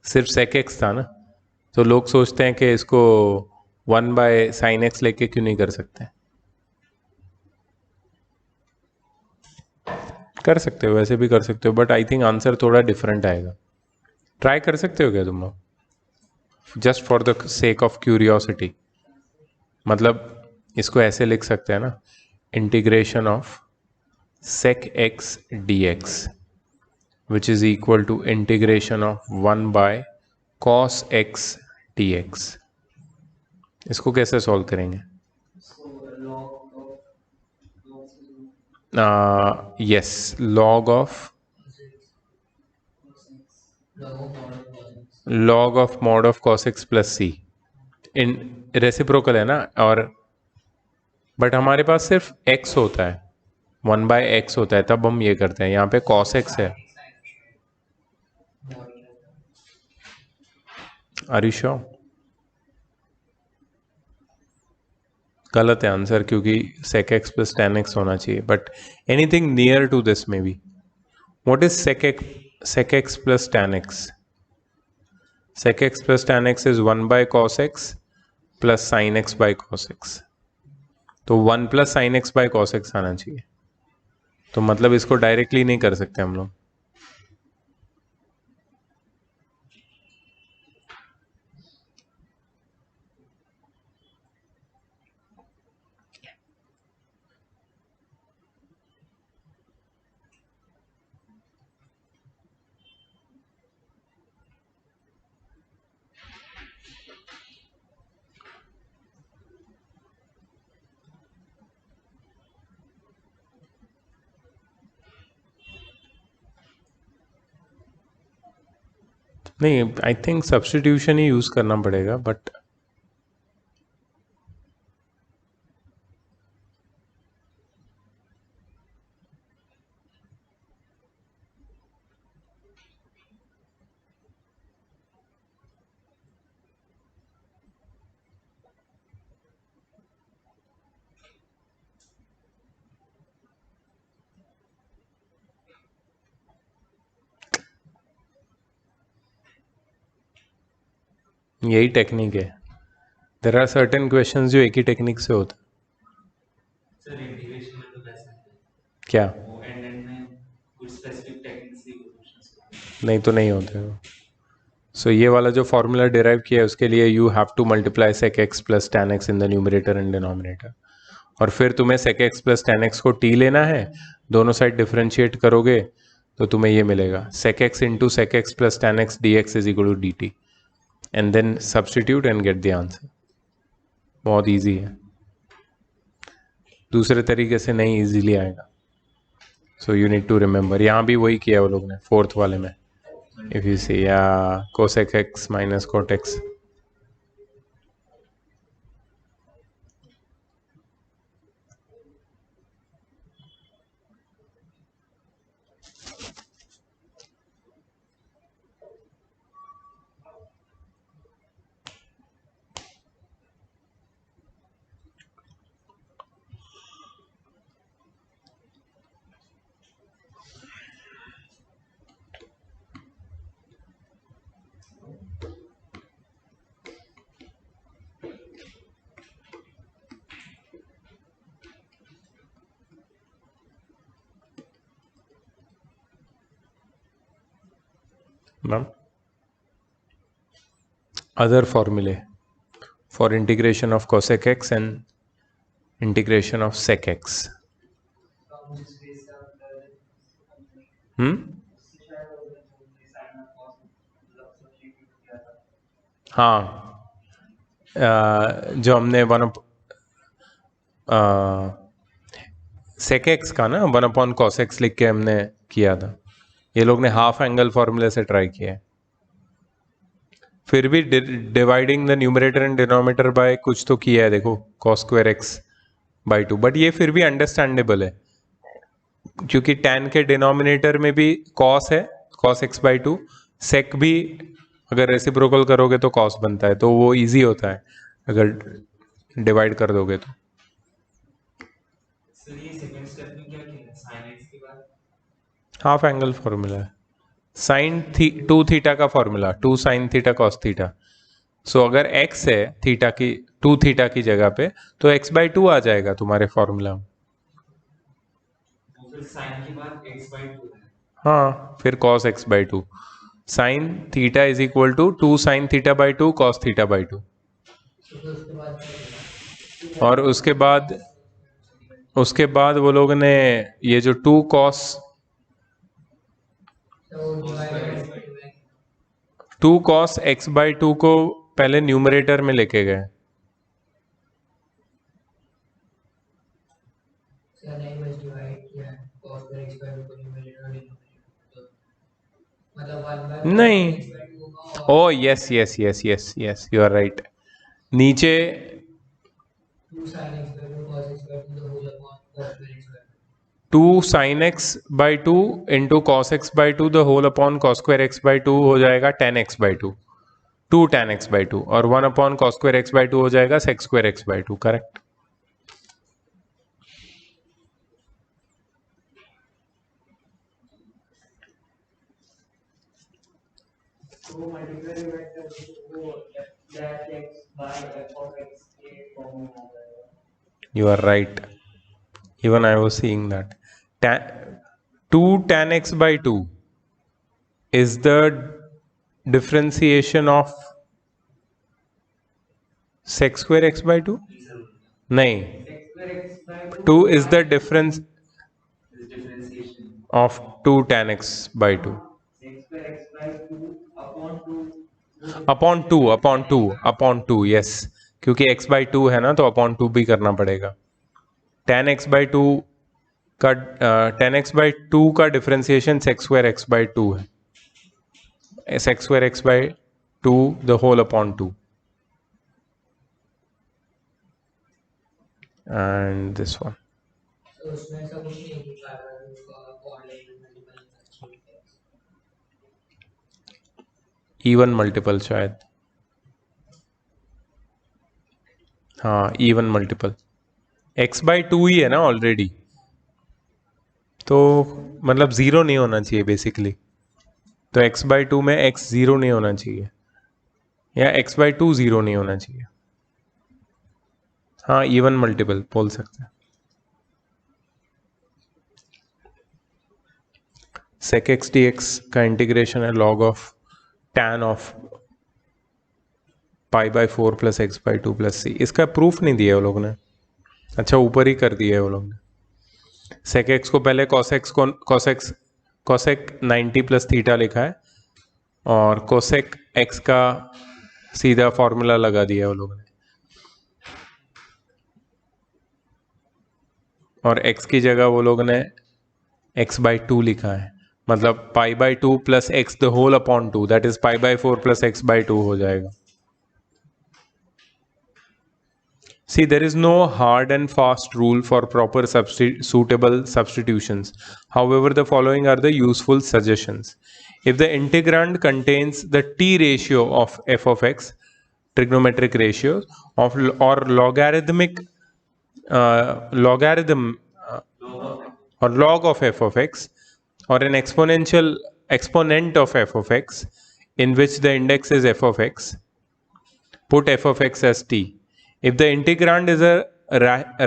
सिर्फ sec x था ना तो लोग सोचते हैं कि इसको 1/sin x लेके क्यों नहीं कर सकते कर सकते हो वैसे भी कर सकते हो बट आई थिंक आंसर थोड़ा डिफरेंट आएगा ट्राई कर सकते हो क्या तुम लोग just for the sake of curiosity मतलब इसको ऐसे लिख सकते हैं ना integration of sec x dx which is equal to integration of 1 by cos x dx इसको कैसे सॉल्व करेंगे So log of yes log of mod of cos x plus c in reciprocal है ना और बट हमारे पास सिर्फ x होता है 1/x होता है तब हम ये करते हैं यहाँ पे cos x है आर यू श्योर गलत है आंसर क्योंकि sec x plus tan x होना चाहिए but anything near to this may be what is sec x plus tan x sec x plus tan x is 1/cos x plus sin x by cos x तो 1 plus sin x by cos x आना चाहिए तो मतलब इसको डायरेक्टली नहीं कर सकते हम लोग नहीं I think substitution he use करना पड़ेगा बट यही टेक्निक है देर आर सर्टेन क्वेश्चंस जो एक ही टेक्निक से होता सर इंटीग्रेशन में तो वैसा है क्या वो एंड में कुछ स्पेसिफिक टेक्निक से क्वेश्चंस नहीं तो नहीं होते हो सो ये वाला जो फॉर्मूला डिराइव किया है उसके लिए you have to multiply sec x plus tan x in the numerator and denominator और फिर तुम्हें sec x plus tan x को t लेना है दोनों साइड डिफरेंशिएट करोगे तो तुम्हें ये मिलेगा sec x into sec x plus tan x dx is equal to dt and then substitute and get the answer बहुत ईजी है दूसरे तरीके से नहीं इजीली आएगा so you need to remember यहाँ भी वही किया वो लोग ने फोर्थ वाले में इफ यू सी या cosec x minus cot x Ma'am, other formulae for integration of cosec x and integration of sec x. शायद वो साइन ऑफ कॉस मतलब सब्स्टिट्यूट किया था। हाँ, जो हमने सेक एक्स का ना 1 अपॉन कॉस एक्स लिख के हमने किया था, ये लोग ने हाफ एंगल फॉर्मूले से ट्राई किया है। फिर भी dividing the numerator and denominator by कुछ तो किया है, देखो cos square x by 2, but ये फिर भी अंडरस्टैंडेबल है क्योंकि tan के डिनोमिनेटर में भी cos है, cos x बाई 2, sec भी अगर रेसिप्रोकल करोगे तो cos बनता है, तो वो इजी होता है अगर डिवाइड कर दोगे तो। सर ये सेकंड स्टेप में क्या किया है, साइन एक्स के बाद हाफ एंगल फॉर्मूला है, साइन 2 थीटा का फॉर्मूला, 2 sine theta cos theta. So अगर x है थीटा की 2 थीटा की जगह पे तो x बाई 2 आ जाएगा तुम्हारे फॉर्मूला में। और फिर साइन के बाद x/2 है। हाँ, फिर cos x by 2, sine theta is equal to 2 sine theta by 2 cos theta by 2। और उसके बाद वो लोग ने ये जो 2 cos 2 cos x बाई 2 को पहले न्यूमरेटर में लेके गए, नहीं, oh yes yes yes yes yes, you are right. नीचे 2 sin x by 2 into cos x by 2 the whole upon cos square x by 2 हो जाएगा tan x by 2, 2 tan x by 2, और 1 upon cos square x by 2 हो जाएगा sec square x by 2, correct. तो मल्टीप्लाई डिवाइड कर दो वो dash x by f of x के फॉर्म में आ जाएगा। You are right. Even I was seeing that. 2 tan x by 2 is the differentiation of sec square x by 2? नहीं, x square x by 2 is the difference इस differentiation of 2 tan x by 2. x square x by 2 upon 2 upon 2, yes, क्योंकि x by 2 है ना तो अपॉन 2 भी करना पड़ेगा। tan x by 2 का tan x by 2 का differentiation sec square x by 2 है, sec square x by 2 the whole upon 2, and this one तो उसमें ऐसा कुछ नहीं है कि बार-बार उसका ऑनलाइन मल्टीपल इवन मल्टीपल शायद, हाँ इवन मल्टीपल, x बाई 2 ही है ना ऑलरेडी, तो मतलब ज़ीरो नहीं होना चाहिए बेसिकली, तो x बाई 2 में x ज़ीरो नहीं होना चाहिए, या x बाई 2 ज़ीरो नहीं होना चाहिए, हाँ इवन मल्टीपल बोल सकते हैं। sec x dx का इंटीग्रेशन है log of tan of pi by 4 plus x by 2 plus c, इसका प्रूफ नहीं दिया वो लोग ने, अच्छा ऊपर ही कर दिया है वो लोग ने। sec x को पहले cosec 90 प्लस थीटा लिखा है और cosec x का सीधा फॉर्मूला लगा दिया वो लोग ने, और x की जगह वो लोग ने x बाई 2 लिखा है, मतलब pi by 2 plus x the whole upon 2, that is pi by 4 plus x by 2 हो जाएगा। See, there is no hard and fast rule for proper suitable substitutions. However, the following are the useful suggestions. If the integrand contains the t ratio of f of x, trigonometric ratios, of or logarithmic logarithm or log of f of x, or an exponent of f of x in which the index is f of x, put f of x as t. If the integrand is a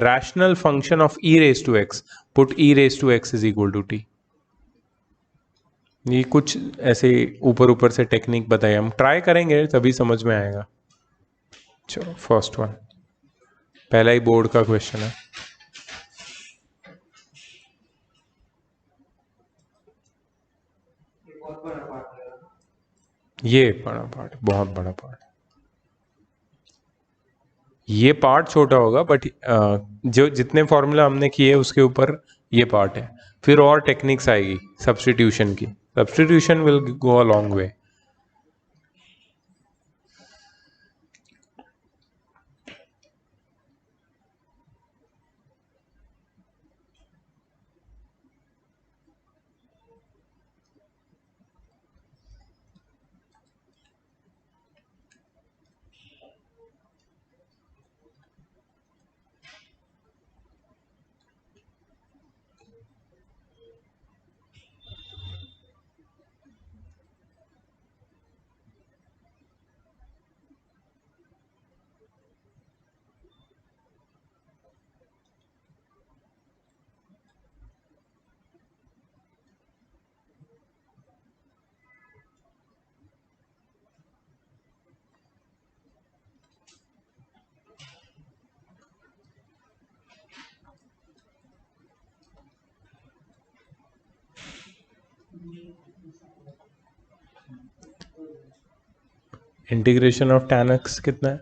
rational function of e raised to x, put e raised to x is equal to t. ये कुछ ऐसे ऊपर ऊपर से टेक्निक बताए, हम ट्राई करेंगे तभी समझ में आएगा। चलो फर्स्ट वन, पहला ही बोर्ड का क्वेश्चन है। ये बहुत बड़ा पार्ट है ना। ये बड़ा पार्ट, बहुत बड़ा पार्ट। ये पार्ट छोटा होगा बट जो जितने फॉर्मूला हमने किए उसके ऊपर ये पार्ट है। फिर और टेक्निक्स आएगी सब्स्टिट्यूशन की। Substitution will go a long way. Integration of tan x कितना है?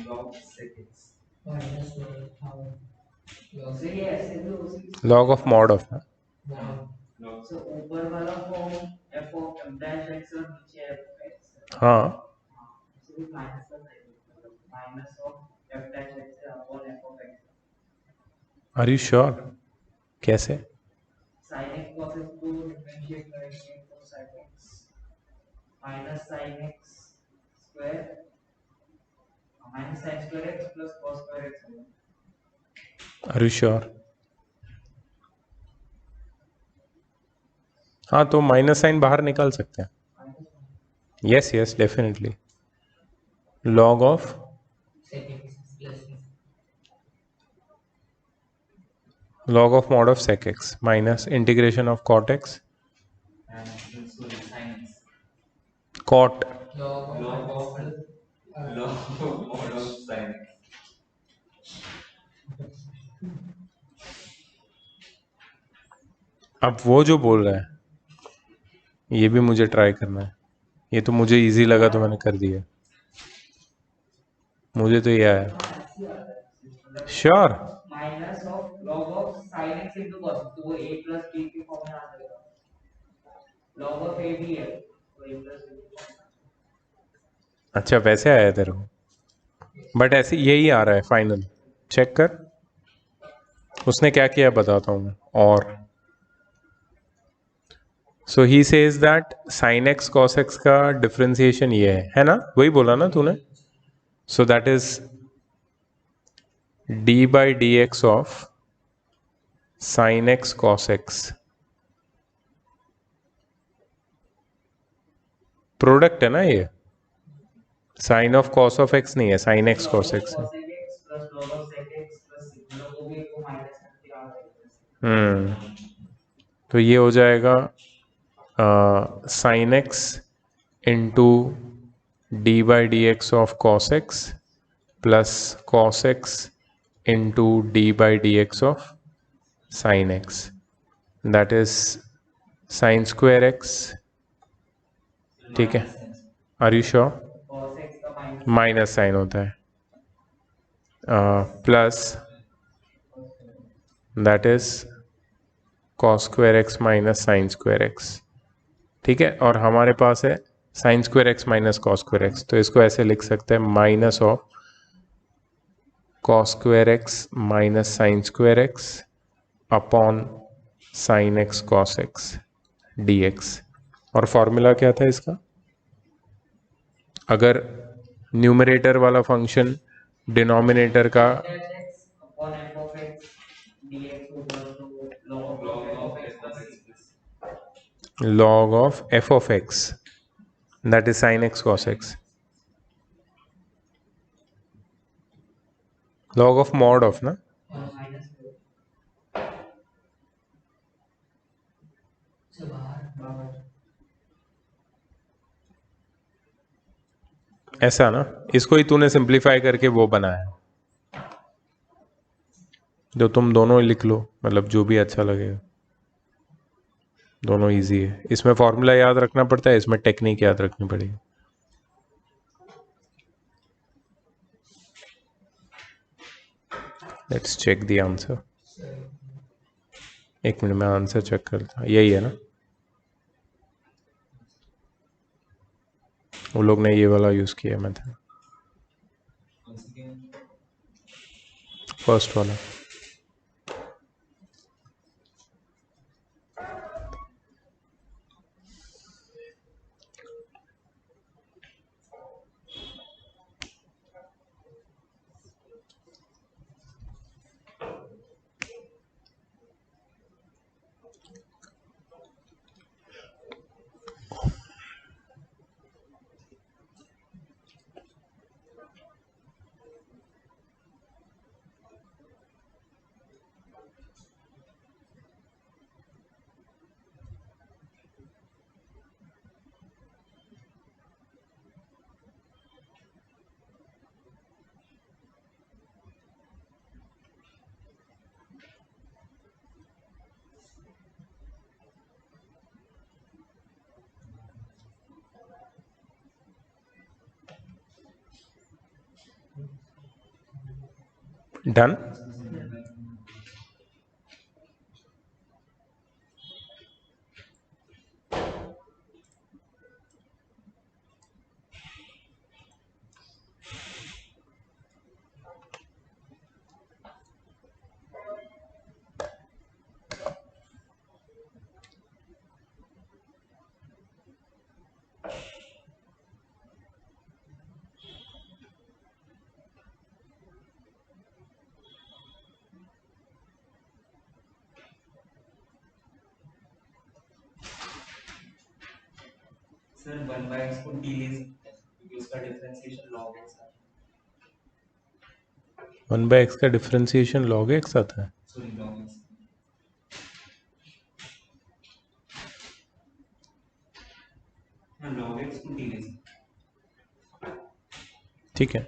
log sec x minus log से ये ऐसे भी हो सकती लॉग ऑफ मॉड ऑफ ना। है। log तो ऊपर वाला form f of m dash x और नीचे f x। हाँ इसे भी माइनस का साइन मतलब minus of f dash x upon f of x। Are you sure? कैसे? sin x cos x को डिफरेंशिएट करेंगे तो sin x minus sin x square minus sin square x plus cos square x होगा। Are you sure? हाँ तो माइनस साइन बाहर निकाल सकते हैं। Yes yes definitely. Log of sec x plus log of mod of sec x minus integration of cot x and sorry sin x cot log of mod of sin x अब वो जो बोल रहा है ये भी मुझे ट्राई करना है। ये तो मुझे इजी लगा तो मैंने कर दिया। मुझे तो ये आया। Sure? Minus of log of sin x into cos तो वो a plus b के फॉर्म में आ जाएगा। log ऑफ a भी है तो a plus b। अच्छा वैसे आया तेरे को, बट ऐसे यही आ रहा है फाइनल। चेक कर उसने क्या किया बताता हूँ मैं। और so he says that sin x cos x का डिफरेंशिएशन ये है ना? वही बोला ना तूने? So that is d by dx of sin x cos x product है ना ये? Sine of cos of x नहीं है, साइन एक्स कॉस एक्स है। cos x plus log of sec x plus मतलब वो भी को माइनस करके आ जाएगा। तो ये हो जाएगा sine x into d by d x of cos x plus cos x into d by d x of sine x, that is sine square x. ठीक है, are you sure? cos x का माइनस माइनस साइन होता है plus that is cos square x minus sine square x. ठीक है, और हमारे पास है sine square x minus cos square x, तो इसको ऐसे लिख सकते हैं minus of cos square x minus sine square x upon sine x cos x d x. और फॉर्मूला क्या था इसका? अगर न्यूमरेटर वाला फंक्शन डिनोमिनेटर का x upon f of x dx होगा तो log log of of f f of of x x plus log of f of x, that is sin x cos x, log of mod of ना। और माइनस से बाहर ऐसा ना, इसको ही तूने सिंप्लीफाई करके वो बनाया, जो तुम दोनों लिख लो, मतलब जो भी अच्छा लगेगा। दोनों इजी है. इसमें फॉर्मूला याद रखना पड़ता है, इसमें टेक्निक याद रखनी पड़ेगी. Let's check the answer. एक मिनट में आंसर चेक करता हूँ. यही है ना? वो लोग ने ये वाला यूज किया मेथड, कौन सी गेम? फर्स्ट वाला. डन. सर 1/x को t ले सकते हैं क्योंकि उसका डिफरेंशिएशन log x आता है. 1/x का डिफरेंशिएशन log x आता है. Sorry log x. हाँ log x को t ले सकते हैं. ठीक है.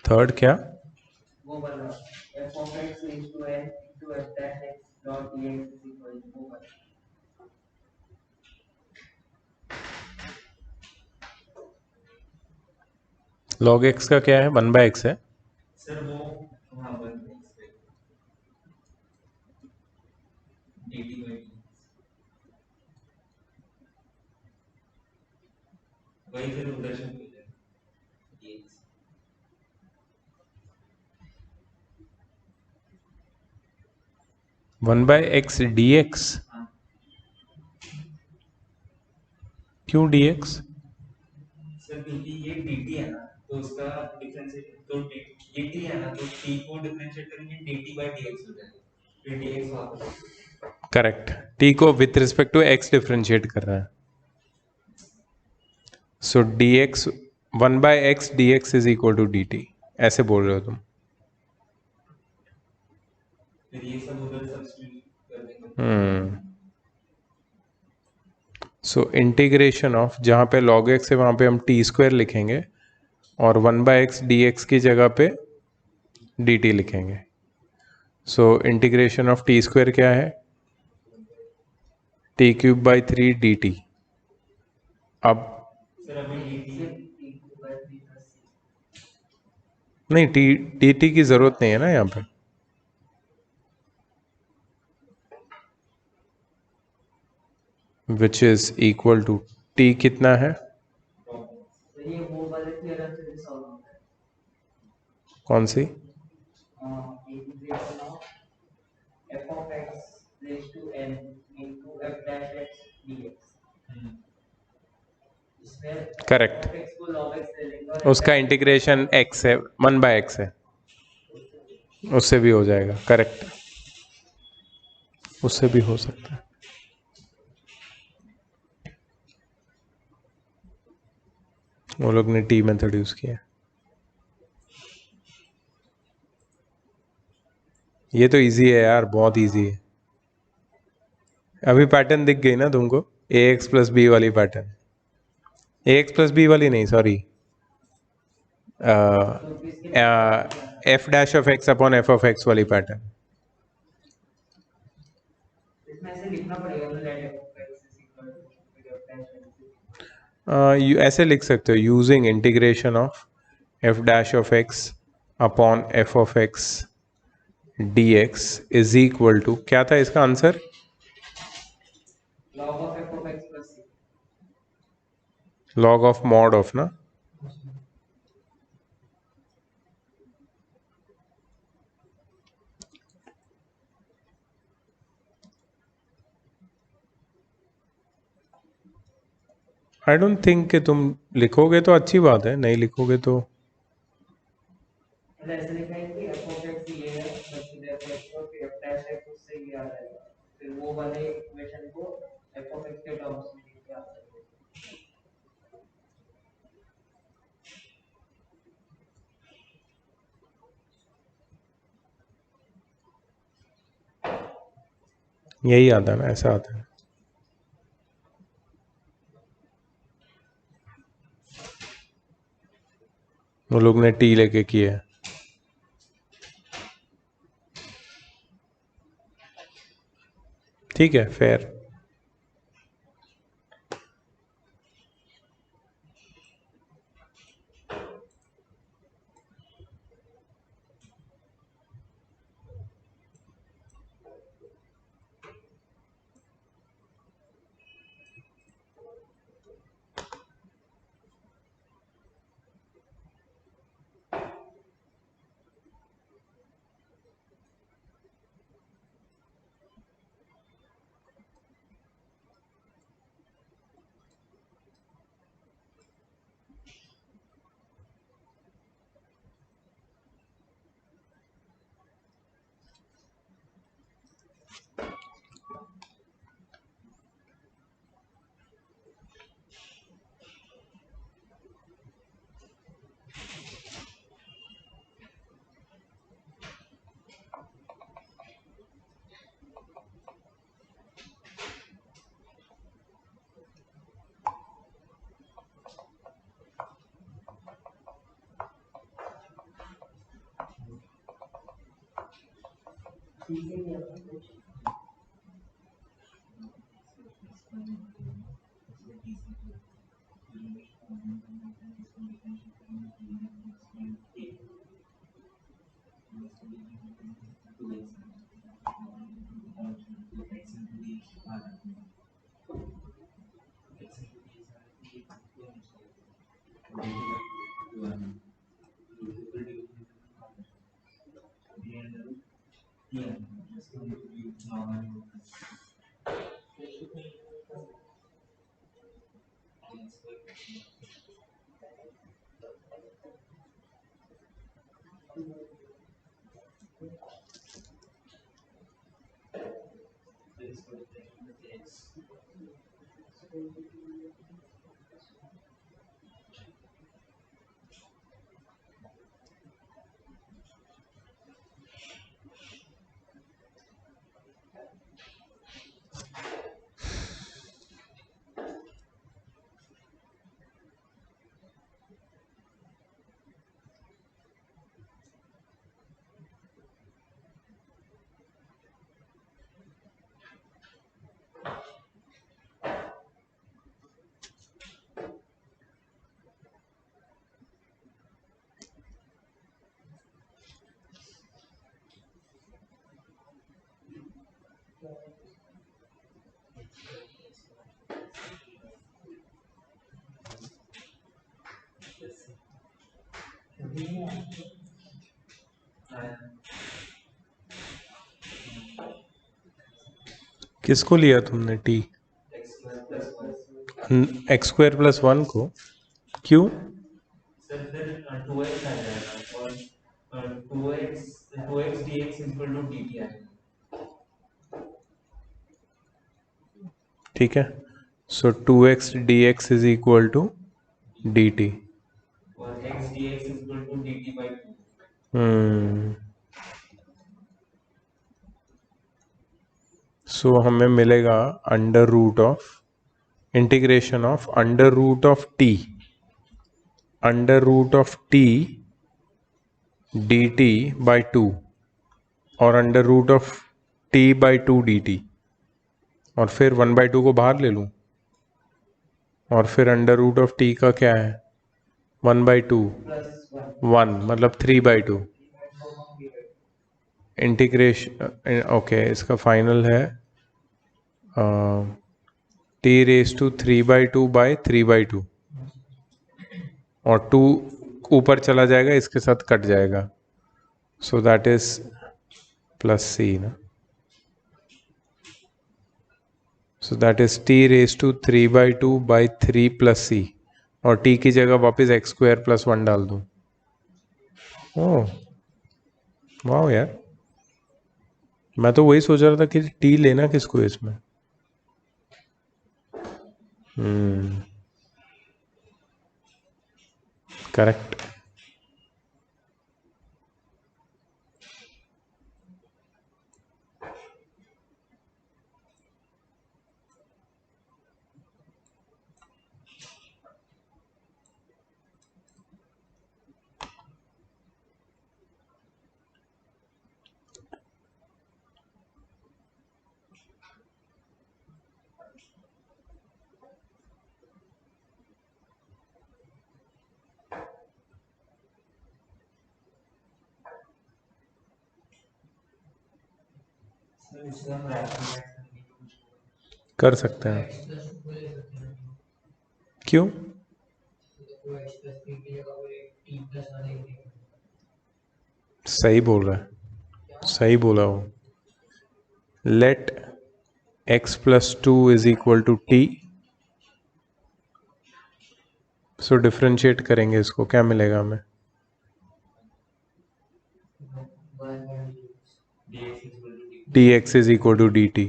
थर्ड क्या? वो वाला f of x raised to n into f dash x dot dx is equal to वो वाला. log x का क्या है? 1/x है. सर वो हाँ 1/x है. dt by dx. वही फिर उधर शिफ्ट हो जाएगा dx. 1/x dx. हाँ क्यों dx? सर क्योंकि ये dt है ना तो उसका डिफरेंशिएट तो ये t है ना तो t को डिफरेंशिएट करेंगे dt by dx हो जाएगा. फिर dx वापस. करेक्ट. t को with respect to x differentiate कर रहा है. So dx 1/x dx is equal to dt. ऐसे बोल रहे हो तुम? फिर ये सब उधर सब्स्टिट्यूट कर देंगे. सो इंटीग्रेशन ऑफ, जहाँ पे log x है वहाँ पे हम t स्क्वायर लिखेंगे और 1/x dx की जगह पे dt लिखेंगे. So integration of t square क्या है? t cube by 3 dt. अब सर अभी dt नहीं, dt की जरूरत नहीं है ना यहाँ पे. Which is equal to t कितना है? तो ये वो वाले थ्योरम से भी सॉल्व होता है. कौन सी? Integration of f of x raised to n into f dash x dx. इसमें करेक्ट. f of x को log x ले लेंगे और उसका इंटीग्रेशन x है, 1/x है. उससे भी हो जाएगा. करेक्ट. उससे भी हो सकता है. वो लोग ने टी मेथड यूज किया. ये तो इजी है यार, बहुत इजी है. अभी पैटर्न दिख गई ना तुमको, ए एक्स प्लस बी वाली pattern, a x plus b वाली नहीं, सॉरी, तो इसके लिए f dash of x upon f of x वाली पैटर्न। इसमें ऐसे लिखना पड़ेगा ना, let f of x is equal to f dash x. ऐसे लिख सकते हो, using integration of f dash of x upon f of x d x is equal to, क्या था इसका answer? Log of f of x plus c. Log of mod of ना, आई डोंट थिंक कि तुम लिखोगे तो अच्छी बात है, नहीं लिखोगे तो मतलब ऐसे लिखा है कि एफ ऑफ एक्स ये है प्लस देयरफॉर एक्स और फिर एफ डैश एक्स उससे ये आ जाएगा, फिर वो वाले इक्वेशन को एफ ऑफ एक्स के टर्म्स में लिख के आ जाएगा। यही आता है ना, ऐसा आता है। वो लोग ने टी लेके किया है। ठीक है, फेयर। किसको लिया तुमने T? X square plus one को, क्यों? सर फिर 2x आ जाएगा और 2x dx equal to dt आएगा। ठीक है, so 2x dx is equal to dt। और x dx equal to dt by 2। So हमें मिलेगा under root of integration of under root of t d t by 2 और under root of t by 2 d t, और फिर 1/2 को बाहर ले लूँ, और फिर अंडर रूट ऑफ टी का क्या है 1/2 प्लस 1 मतलब 3/2 इंटीग्रेशन। ओके, इसका फाइनल है टी रेस टू 3/2 बाई 3/2 और 2 ऊपर चला जाएगा, इसके साथ कट जाएगा, so that is plus c ना। So that is t raise to 3/2 by 3 plus c, और टी की जगह वापस x² + 1 डाल दूँ। ओह वाह यार, मैं तो वही सोच रहा था कि टी लेना किसको इसमें। करेक्ट। सर इससे हम रैशनलाइज करने की कोशिश कर सकते हैं। क्यों? सही बोल रहा है, सही बोला हो। Let x + 2 = t, so differentiate करेंगे इसको, क्या मिलेगा हमें? dx = dt।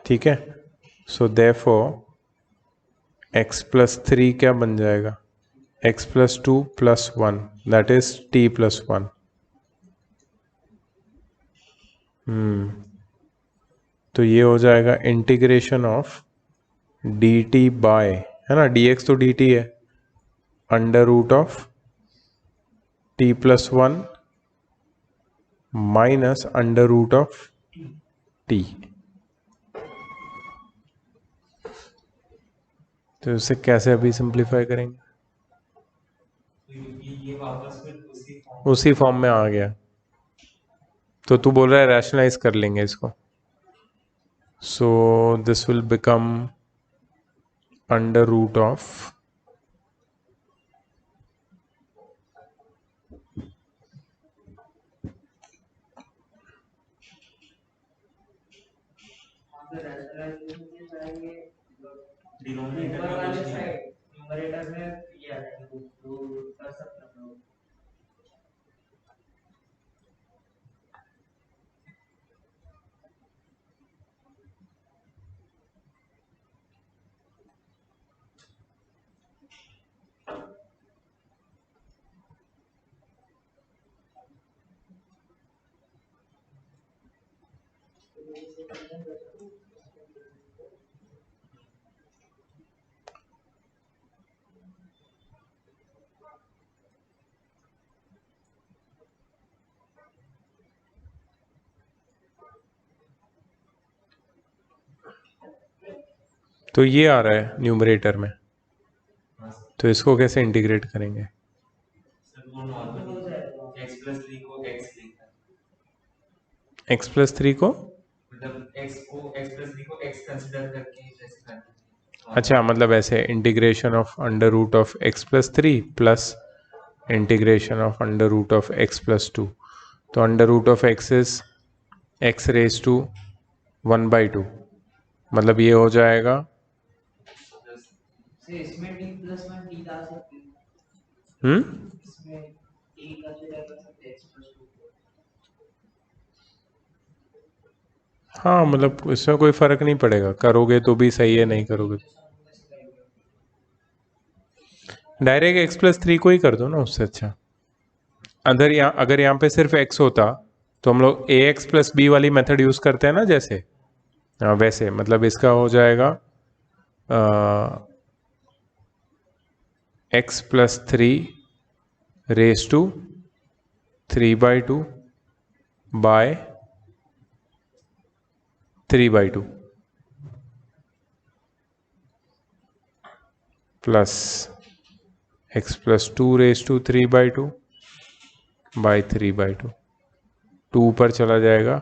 ठीक है, सो देयरफॉर x + 3 क्या बन जाएगा? x + 2 + 1 that is t + 1। तो ये हो जाएगा इंटीग्रेशन ऑफ dt बाय, है ना, dx तो dt है, under root of t + 1 minus under root of t। तो इसे कैसे अभी सिंप्लीफाई करेंगे? ये वापस फिर उसी उसी फॉर्म में आ गया, तो तू बोल रहा है रैशनलाइज कर लेंगे इसको, so this will become under root of denominator ऊपर में वाले कुछ नहीं है। साइड न्यूमरेटर में ये आ जाएगा, तो कर सकते हैं हम लोग। तो ये आ रहा है न्यूमरेटर में, तो इसको कैसे इंटीग्रेट करेंगे? सर वो नॉर्मली x + 3 को x लिखा है, x + 3 को, मतलब x + 3 को x कंसीडर करके जैसे करते हैं। अच्छा मतलब ऐसे integration of under root of x + 3 plus integration of under root of x + 2, तो under root of x is x raise to 1/2, मतलब ये हो जाएगा से इसमें t + 1 t डाल सकते हैं, इसमें t कंसीडर कर सकते हैं x + 2। हाँ मतलब इसमें कोई फर्क नहीं पड़ेगा, करोगे तो भी सही है, नहीं करोगे डायरेक्ट x + 3 को ही कर दो ना, उससे अच्छा। अगर यहाँ पे सिर्फ x होता तो हम लोग ए एक्स प्लस बी वाली मेथड यूज करते हैं ना, जैसे हाँ वैसे, मतलब इसका हो जाएगा x plus 3 raise to 3/2 by 3/2 plus x plus 2 raise to 3/2 by 3/2। 2 ऊपर चला जाएगा,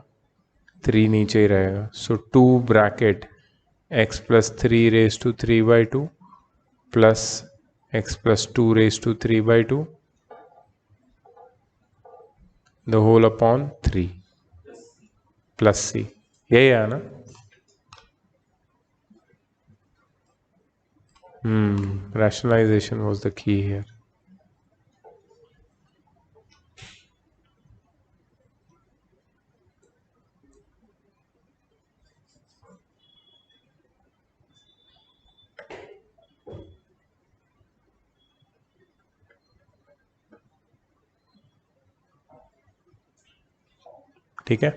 3 नीचे ही रहेगा। So 2 bracket x plus 3 raise to 3/2 plus x plus 2 raise to 3/2 the whole upon 3 plus c. यही है ना? rationalization was the key here. ठीक है,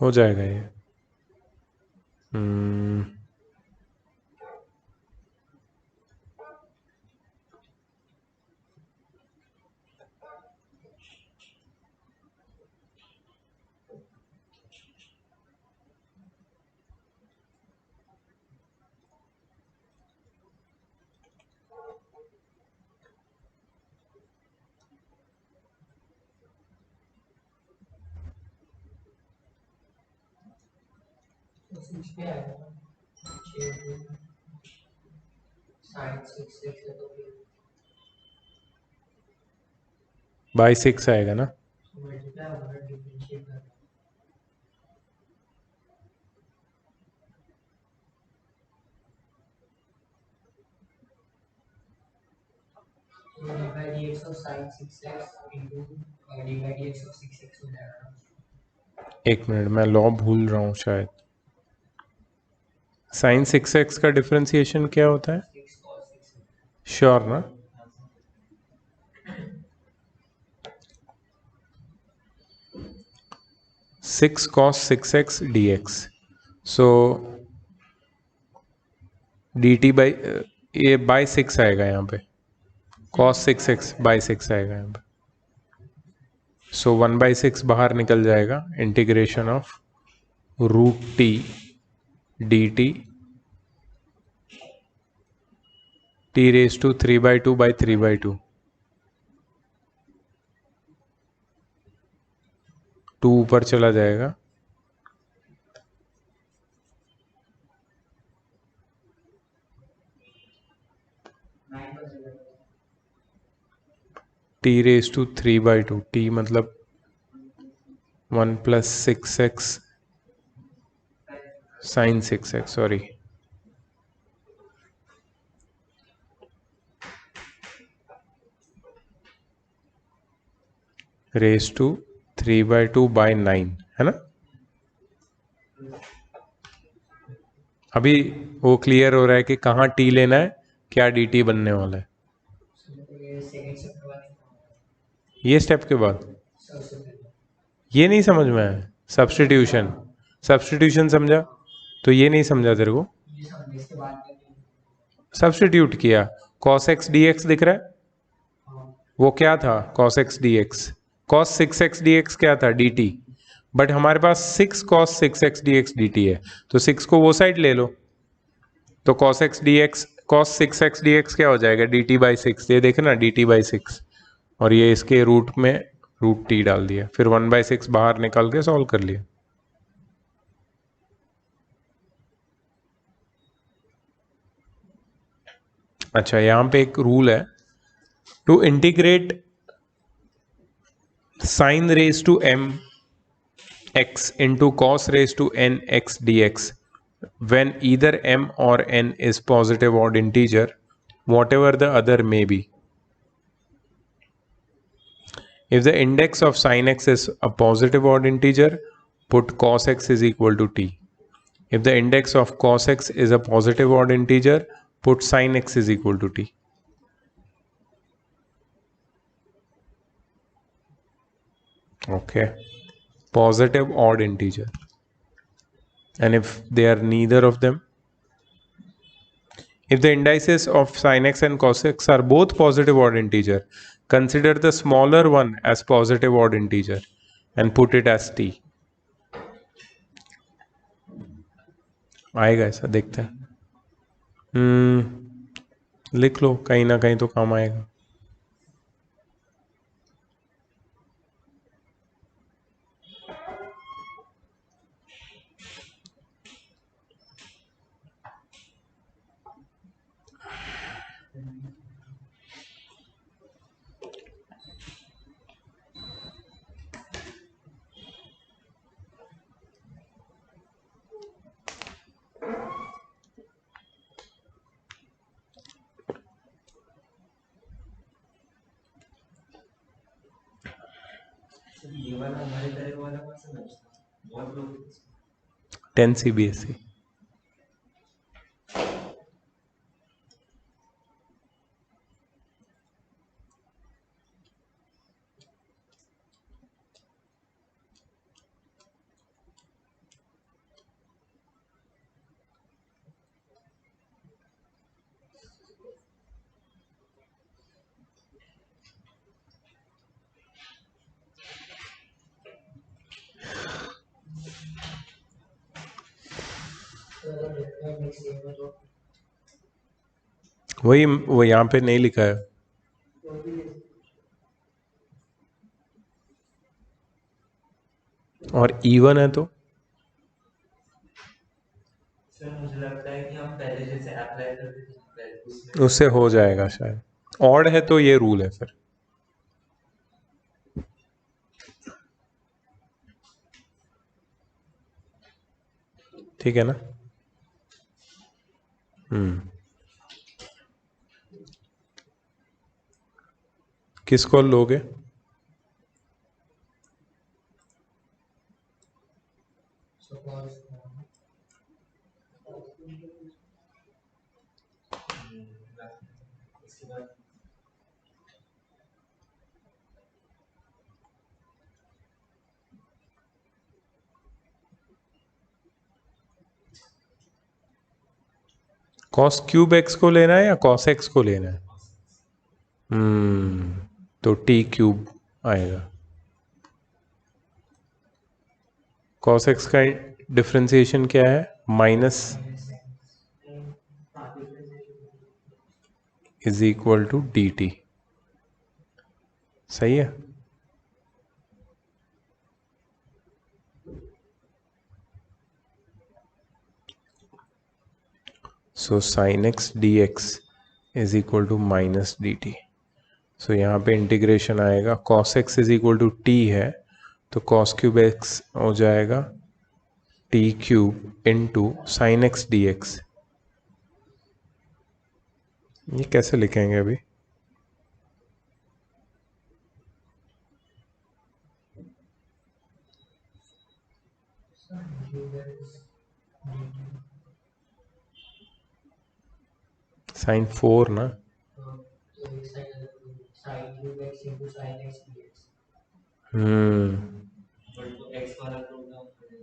हो जाएगा ये। बाई 6 आएगा ना? एक मिनट, मैं लॉ भूल रहा हूँ शायद। साइन 6x का डिफरेंशिएशन क्या होता है? श्योर ना? Six cos 6x dx। So dt by ये बाई 6 आएगा यहाँ पे, cos 6x बाई 6 आएगा यहाँ पे। सो 1/6 बाहर निकल जाएगा, integration of √t dt t raise to 3/2 by 3/2। 2 ऊपर चला जाएगा, t रेस टू 3/2, t मतलब 1 + 6x sin 6x, sorry raise to 3/2 by 9, है ना? अभी वो क्लियर हो रहा है कि कहाँ t लेना है, क्या dt बनने वाला है। ये स्टेप के बाद ये नहीं समझ में आया। सब्स्टिट्यूशन समझा? तो ये नहीं समझा तेरे को? सब्स्टिट्यूट किया, cos x dx दिख रहा है? वो क्या था? cos x dx। cos 6x dx क्या था? dt। बट हमारे पास 6 cos 6x dx dt है, तो 6 को वो साइड ले लो, तो cos x dx cos 6x dx क्या हो जाएगा? dt by 6। ये देखे ना, dt बाई 6, और ये इसके रूट में √t डाल दिया, फिर 1/6 बाहर निकाल के सॉल्व कर लिया। अच्छा, यहाँ पे एक रूल है, to integrate sin raised to m x into cos raised to n x dx when either m or n is positive odd integer, whatever the other may be. If the index of sin x is a positive odd integer, put cos x is equal to t. If the index of cos x is a positive odd integer, put sin x is equal to t. Okay, positive odd integer. And if they are neither of them, if the indices of sin x and cos x are both positive odd integer, consider the smaller one as positive odd integer and put it as t. आएगा ऐसा, देखते हैं. लिख लो, कहीं ना कहीं तो काम आएगा. सर ये वाला हमारे तरह वाला कौन सा मैच था? बहुत लोग 10 CBSE. वही वो यहाँ पे नहीं लिखा है. और इवन है तो सर मुझे लगता है कि हम पहले जैसे अप्लाई करते थे उसमें उससे हो जाएगा शायद. ऑड है तो ये रूल है फिर. ठीक है ना. किसको लोगे? उसके बाद cos क्यूब x को लेना है या cos x को लेना है? तो t क्यूब आएगा. cos x का डिफरेंशिएशन क्या है? Minus is equal to d t. सही है. So sine x d x is equal to minus d t. So यहाँ पे इंटीग्रेशन आएगा. cos x is equal to t है तो cos क्यूब x हो जाएगा t cube into sine x d x. ये कैसे लिखेंगे अभी? साइन 4 ना. बट तो एक्स वाला प्रोग्राम करें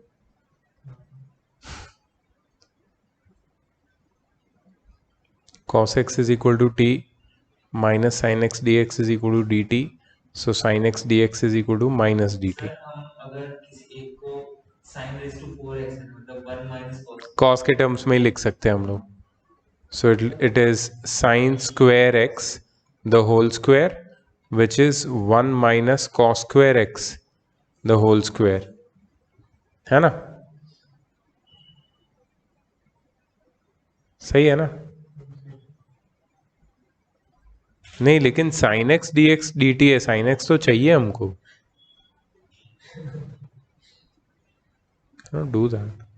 cos x is equal to t minus sin x dx is equal to dt. So sin x dx is equal to minus dt. Sir हम अगर किसी एक को sin raised to 4x मतलब 1 minus cos cos के टर्म्स में ही लिख सकते हैं हम लोग. So it is sin square x the whole square which is 1 minus cos square x the whole square. है ना? सही है ना? नहीं, लेकिन sin x dx dt है. sin x तो चाहिए हमको. Do that.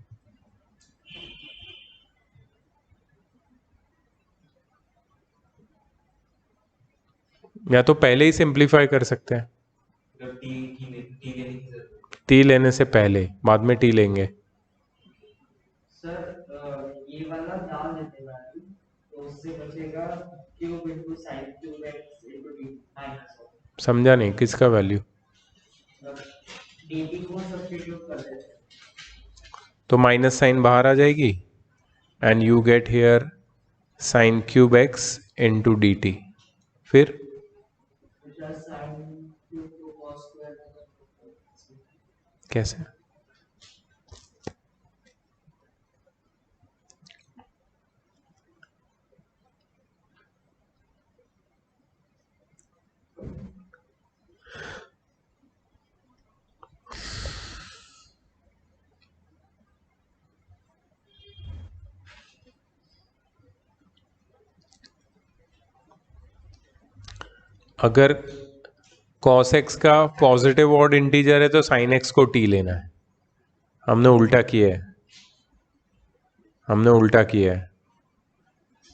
या तो पहले ही सिंप्लीफाई कर सकते हैं, मतलब टी लेने की जरूरत टी लेने से पहले, बाद में टी लेंगे। सर ये वाला डाल देते वैल्यू, तो उससे बचेगा cube into sin cube x into D minus of समझा नहीं, किसका वैल्यू? dt को सब्स्टिट्यूट कर देते हैं। तो माइनस साइन बाहर आ जाएगी and you get here sine cube x into D T. फिर प्लस sin क्यूब को cos स्क्वायर कैसे? अगर cos x का पॉजिटिव ऑड इंटीजर है तो sin x को t लेना है। हमने उल्टा किया है, हमने उल्टा किया है।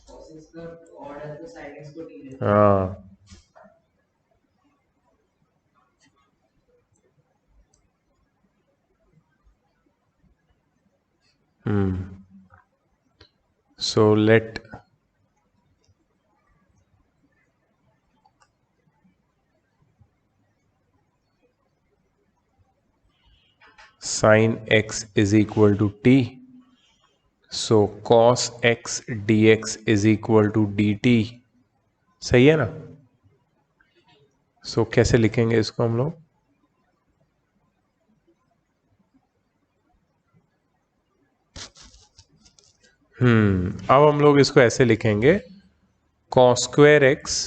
cos x का ऑड है तो sin x को डी लेते हैं। हाँ, so let sin x is equal to t, so cos x dx is equal to dt। सही है ना? so कैसे लिखेंगे इसको हम लोग? अब हम लोग इसको ऐसे लिखेंगे, cos square x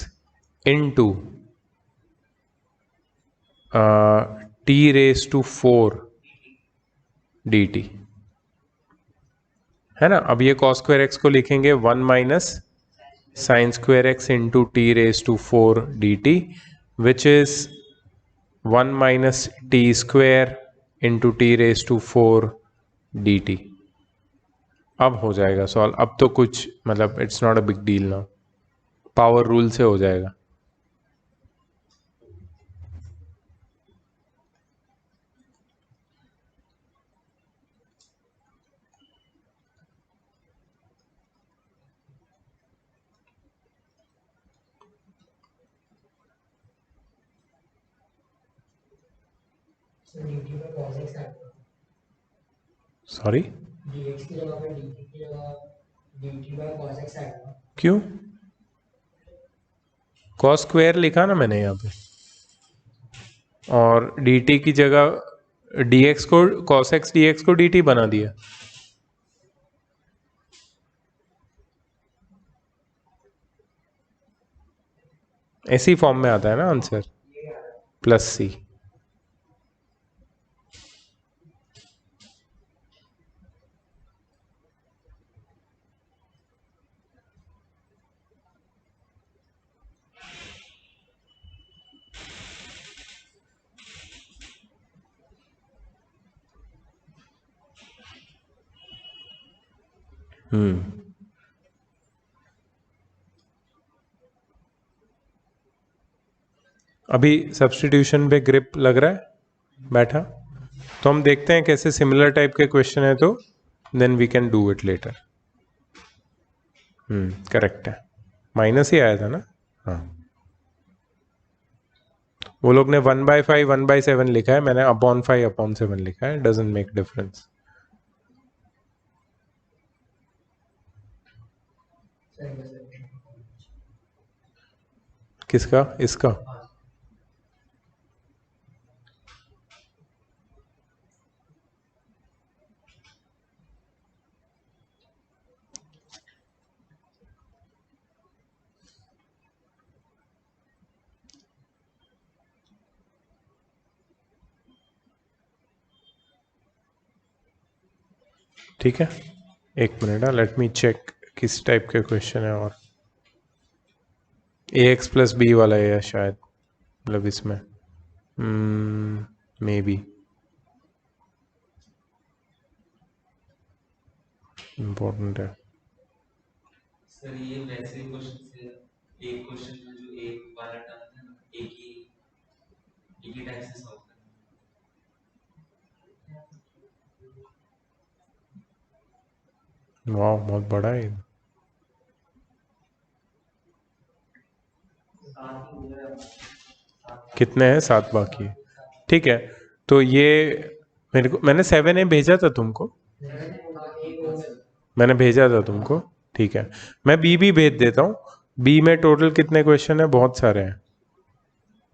into t raise to 4 d t, है ना? अब ये cos स्क्वायर एक्स को लिखेंगे 1 minus sine square x into t raise to 4 d t, which is 1 minus t square into t raise to 4 d t. अब हो जाएगा सॉल्व। अब तो कुछ मतलब it's not a big deal ना, पावर रूल से हो जाएगा। So dt by cos x आएगा। सॉरी, dx की जगह पे dt की जगह dt by cos x आएगा। क्यों? cos स्क्वायर लिखा ना मैंने यहाँ पे, और dt की जगह dx को cos x dx को dt बना दिया। ऐसी फॉर्म में आता है ना आंसर, प्लस सी। अभी सब्स्टिट्यूशन पे ग्रिप लग रहा है बैठा, तो हम देखते हैं कैसे सिमिलर टाइप के क्वेश्चन है, तो then we can do it later. Correct है, माइनस ही आया था ना। हाँ, वो लोग ने 1/5 1/7 लिखा है, मैंने अपॉन 5 अपॉन 7 लिखा है, डजंट मेक डिफरेंस। किसका? इसका? ठीक है, एक मिनट, लेट मी चेक किस टाइप के क्वेश्चन है। और ax प्लस बी वाला है शायद, मतलब इसमें मे बी। इम्पोर्टेंट है। सर ये वैसे क्वेश्चन से एक क्वेश्चन में जो एक वाला टर्म है ना, एक ही टाइप से सॉल्व करना वाह बहुत बड़ा है ये। कितने हैं? 7 बाकी है। ठीक है, तो ये मैंने 7A भेजा था तुमको, मैंने भेजा था तुमको। ठीक है, मैं बी भी भेज देता हूँ। बी में टोटल कितने क्वेश्चन है? बहुत सारे हैं।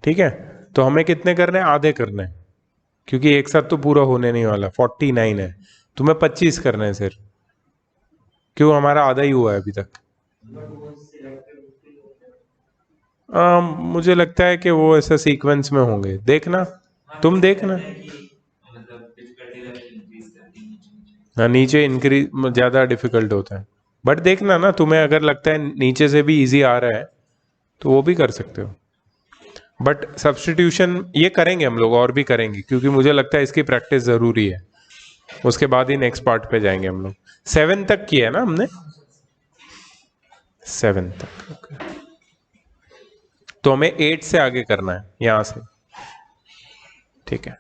ठीक है, तो हमें कितने करने हैं? आधे करने हैं, क्योंकि एक साथ तो पूरा होने नहीं वाला। 49 है, तुम्हें 25 करने हैं सिर्फ। क्यों? हमारा आधा ही हुआ है अभी तक। मुझे लगता है कि वो ऐसा सीक्वेंस में होंगे, देखना है। तुम देखना। है कि मतलब डिफिकल्टी लेवल इंक्रीज करती है नीचे हाँ, नीचे इंक्रीज ज़्यादा डिफिकल्ट होता है, बट देखना ना, तुम्हें अगर लगता है नीचे से भी इजी आ रहा है तो वो भी कर सकते हो। बट सब्स्टिट्यूशन ये करेंगे हम लोग, और भी करेंगे, क्योंकि मुझे लगता है इसकी प्रैक्टिस ज़रूरी है। उसके बाद ही नेक्स्ट पार्ट पे जाएंगे हम लोग। 7 तक किया है ना हमने? 7 तक, okay। तो हमें 8 से आगे करना है यहाँ से। ठीक है।